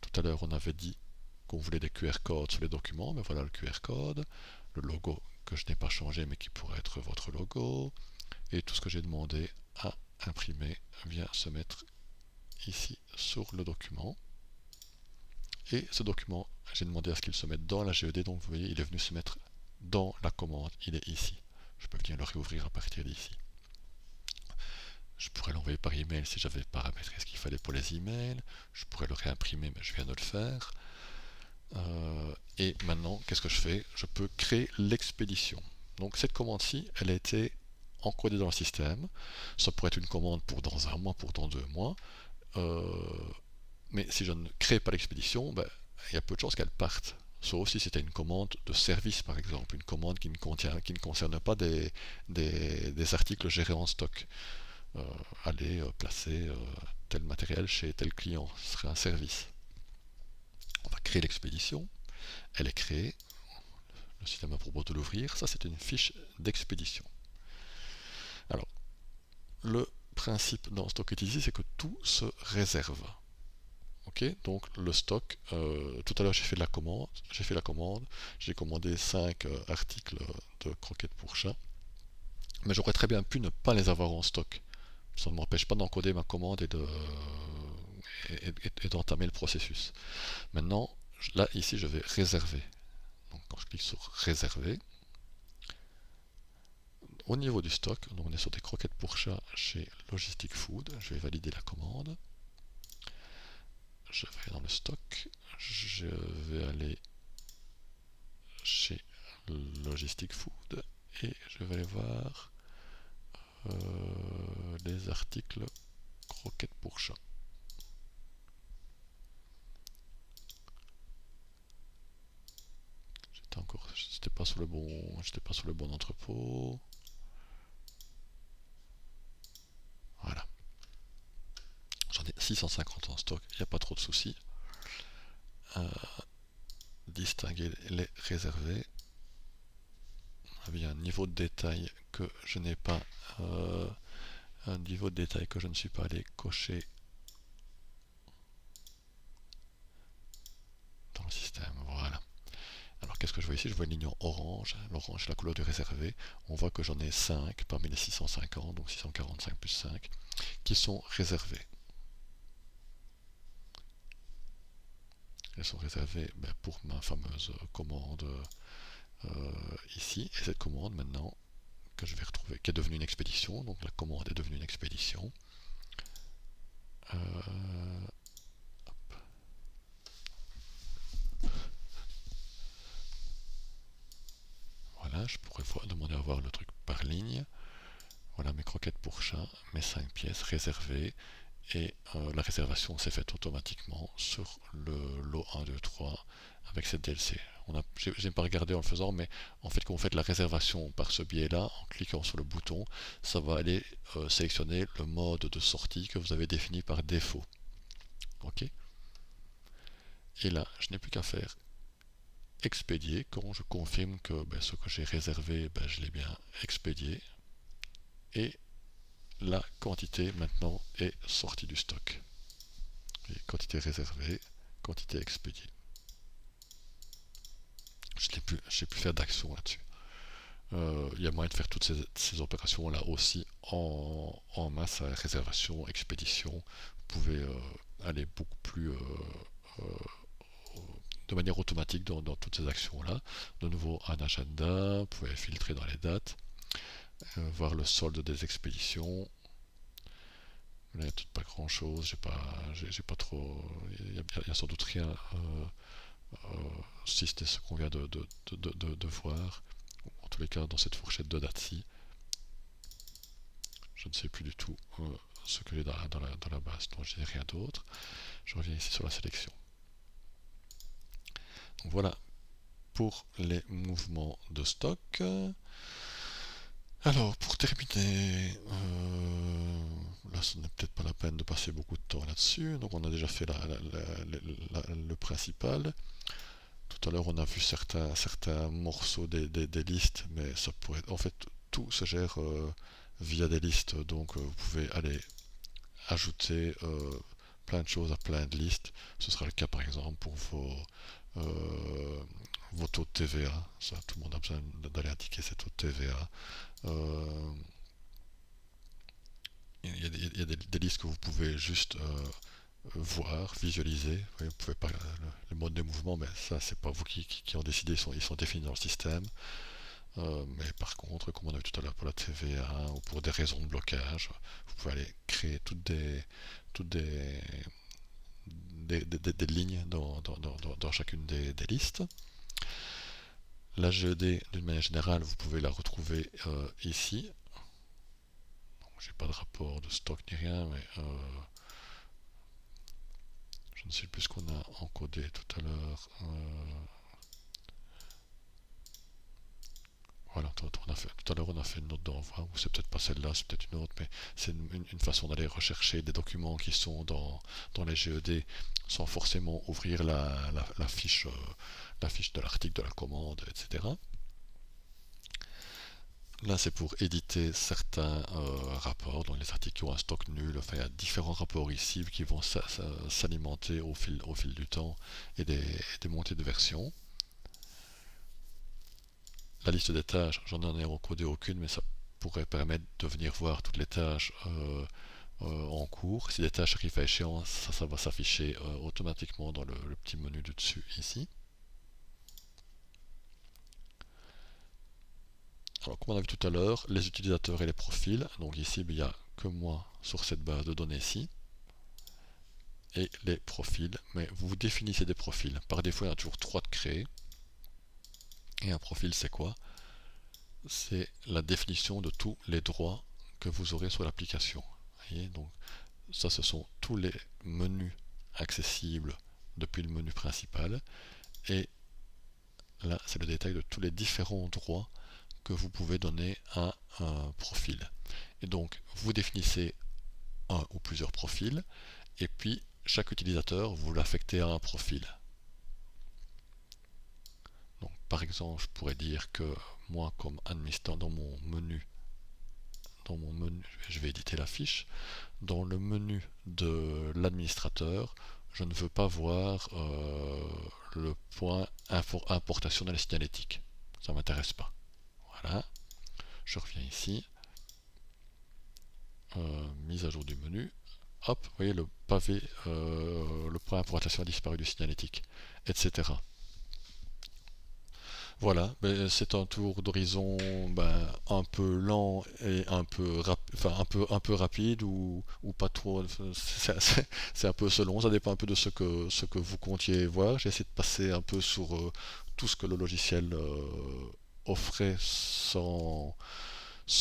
Tout à l'heure, on avait dit qu'on voulait des QR codes sur les documents, mais voilà le QR code, le logo que je n'ai pas changé mais qui pourrait être votre logo, et tout ce que j'ai demandé à imprimer vient se mettre ici sur le document. Et ce document, j'ai demandé à ce qu'il se mette dans la GED, donc vous voyez, il est venu se mettre dans la commande, il est ici. Je peux venir le réouvrir à partir d'ici. Je pourrais l'envoyer par email si j'avais paramétré ce qu'il fallait pour les emails. Je pourrais le réimprimer, mais je viens de le faire. Et maintenant, qu'est-ce que je fais? Je peux créer l'expédition. Donc cette commande-ci, elle a été encodée dans le système. Ça pourrait être une commande pour dans un mois, pour dans 2 mois. Mais si je ne crée pas l'expédition, ben, il y a peu de chances qu'elle parte. Sauf si c'était une commande de service, par exemple, une commande qui ne concerne pas des articles gérés en stock. Aller placer tel matériel chez tel client, ce serait un service. On va créer l'expédition, elle est créée, le système a propos de l'ouvrir, ça c'est une fiche d'expédition. Alors, le principe dans Stockit Easy, c'est que tout se réserve. Ok, donc le stock, tout à l'heure j'ai fait la commande, j'ai commandé 5 articles de croquettes pour chat, mais j'aurais très bien pu ne pas les avoir en stock. Ça ne m'empêche pas d'encoder ma commande et d'entamer le processus. Maintenant, là, ici, je vais réserver. Donc, quand je clique sur réserver, au niveau du stock, donc on est sur des croquettes pour chat chez Logistic Food, je vais valider la commande. Je vais dans le stock, je vais aller chez Logistic Food et je vais aller voir les articles croquettes pour chat. J'étais pas sur le bon entrepôt. Voilà. J'en ai 650 en stock, il n'y a pas trop de soucis. Distinguer les réservés. On a bien un niveau de détail que je n'ai pas, un niveau de détail que je ne suis pas allé cocher dans le système. Voilà. Alors qu'est-ce que je vois ici? Je vois une ligne en orange. L'orange est la couleur du réservé. On voit que j'en ai 5 parmi les 650, donc 645 plus 5, qui sont réservés. Elles sont réservées pour ma fameuse commande ici. Et cette commande maintenant que je vais retrouver, qui est devenue une expédition, donc la commande est devenue une expédition. Voilà, je pourrais demander à voir le truc par ligne. Voilà mes croquettes pour chat, mes 5 pièces réservées, et la réservation s'est faite automatiquement sur le lot 1, 2, 3 avec cette DLC. J'ai pas regardé en le faisant, mais en fait quand vous faites la réservation par ce biais-là, en cliquant sur le bouton, ça va aller sélectionner le mode de sortie que vous avez défini par défaut. Ok. Et là, je n'ai plus qu'à faire expédier quand je confirme que ce que j'ai réservé, je l'ai bien expédié. Et la quantité maintenant est sortie du stock. Et quantité réservée, quantité expédiée. Je n'ai plus faire d'action là-dessus. Il y a moyen de faire toutes ces opérations-là aussi en masse, réservation, expédition. Vous pouvez aller beaucoup plus de manière automatique dans toutes ces actions-là. De nouveau, un agenda, vous pouvez filtrer dans les dates, voir le solde des expéditions. Là, il n'y a pas grand chose, j'ai pas trop. Il y a sans doute rien, si c'était ce qu'on vient de voir. En tous les cas, dans cette fourchette de date-ci, je ne sais plus du tout ce que j'ai dans la base, donc je n'ai rien d'autre. Je reviens ici sur la sélection. Donc voilà pour les mouvements de stock. Alors, pour terminer, là, ce n'est peut-être pas la peine de passer beaucoup de temps là-dessus. Donc, on a déjà fait le principal. Tout à l'heure, on a vu certains morceaux des listes, mais ça pourrait, en fait, tout se gère via des listes. Donc vous pouvez aller ajouter plein de choses à plein de listes. Ce sera le cas par exemple pour vos taux de TVA. Ça, tout le monde a besoin d'aller indiquer ses taux de TVA. Il y a des listes que vous pouvez juste voir, visualiser. Vous pouvez pas le mode de mouvement, mais ça c'est pas vous qui en décidez, ils sont définis dans le système. Mais par contre, comme on a vu tout à l'heure pour la TVA ou pour des raisons de blocage, vous pouvez aller créer toutes des lignes dans chacune des listes. La GED, d'une manière générale, vous pouvez la retrouver ici. J'ai pas de rapport de stock ni rien, mais je ne sais plus ce qu'on a encodé tout à l'heure. Voilà, tout à l'heure on a fait une note d'envoi, ou c'est peut-être pas celle-là, c'est peut-être une autre, mais c'est une façon d'aller rechercher des documents qui sont dans les GED sans forcément ouvrir la fiche de l'article, de la commande, etc. Là, c'est pour éditer certains rapports, donc les articles qui ont un stock nul. Enfin, il y a différents rapports ici qui vont s'alimenter au fil du temps et des montées de version. La liste des tâches, j'en ai encodé aucune, mais ça pourrait permettre de venir voir toutes les tâches en cours. Si les tâches arrivent à échéance, ça va s'afficher automatiquement dans le petit menu du dessus ici. Alors, comme on a vu tout à l'heure, les utilisateurs et les profils. Donc ici, il n'y a que moi sur cette base de données-ci. Et les profils. Mais vous définissez des profils. Par défaut, il y en a toujours 3 de créés. Et un profil, c'est quoi? C'est la définition de tous les droits que vous aurez sur l'application. Donc ça, ce sont tous les menus accessibles depuis le menu principal. Et là, c'est le détail de tous les différents droits que vous pouvez donner à un profil. Et donc, vous définissez un ou plusieurs profils, et puis chaque utilisateur, vous l'affectez à un profil. Donc, par exemple, je pourrais dire que moi, comme administrateur, dans mon menu, je vais éditer la fiche. Dans le menu de l'administrateur, je ne veux pas voir le point importation dans la signalétique. Ça ne m'intéresse pas. Voilà. Je reviens ici. Mise à jour du menu. Hop, vous voyez le pavé, le point importation a disparu du signalétique, etc. Voilà, c'est un tour d'horizon un peu lent et un peu, un peu rapide ou pas trop. C'est un peu selon, ça dépend un peu de ce que vous comptiez voir. J'ai essayé de passer un peu sur tout ce que le logiciel offrait sans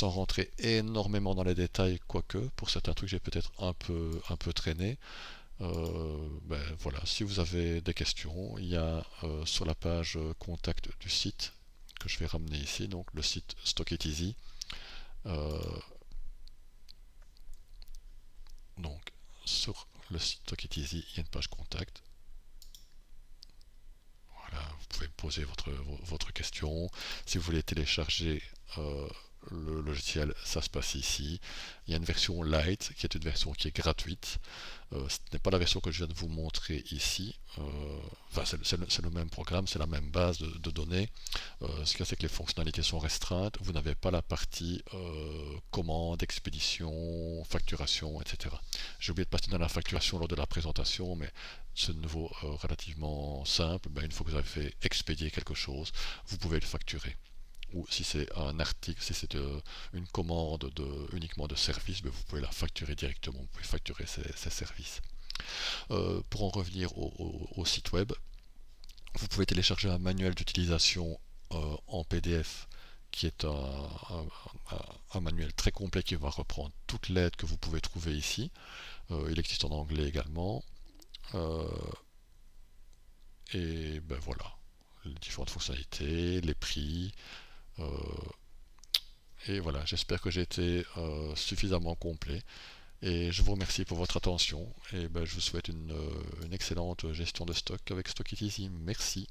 rentrer énormément dans les détails, quoique pour certains trucs j'ai peut-être un peu traîné. Voilà, si vous avez des questions, il y a sur la page contact du site que je vais ramener ici, donc le site Stock It Easy. Donc sur le site Stock It Easy, il y a une page contact. Voilà, vous pouvez poser votre question. Si vous voulez télécharger le logiciel, ça se passe ici. Il y a une version light qui est une version qui est gratuite. Ce n'est pas la version que je viens de vous montrer ici. C'est le même programme, c'est la même base de données. Ce qu'il y a, c'est que les fonctionnalités sont restreintes. Vous n'avez pas la partie commande, expédition, facturation, etc. J'ai oublié de passer dans la facturation lors de la présentation, mais c'est de nouveau relativement simple. Une fois que vous avez fait expédier quelque chose, vous pouvez le facturer. Ou si c'est un article, si c'est une commande uniquement de service, vous pouvez la facturer directement, vous pouvez facturer ces services. Pour en revenir au site web, vous pouvez télécharger un manuel d'utilisation en PDF qui est un manuel très complet qui va reprendre toute l'aide que vous pouvez trouver ici. Il existe en anglais également. Et voilà, les différentes fonctionnalités, les prix. Et voilà, j'espère que j'ai été suffisamment complet. Et je vous remercie pour votre attention. Et je vous souhaite une excellente gestion de stock avec Stock It Easy. Merci.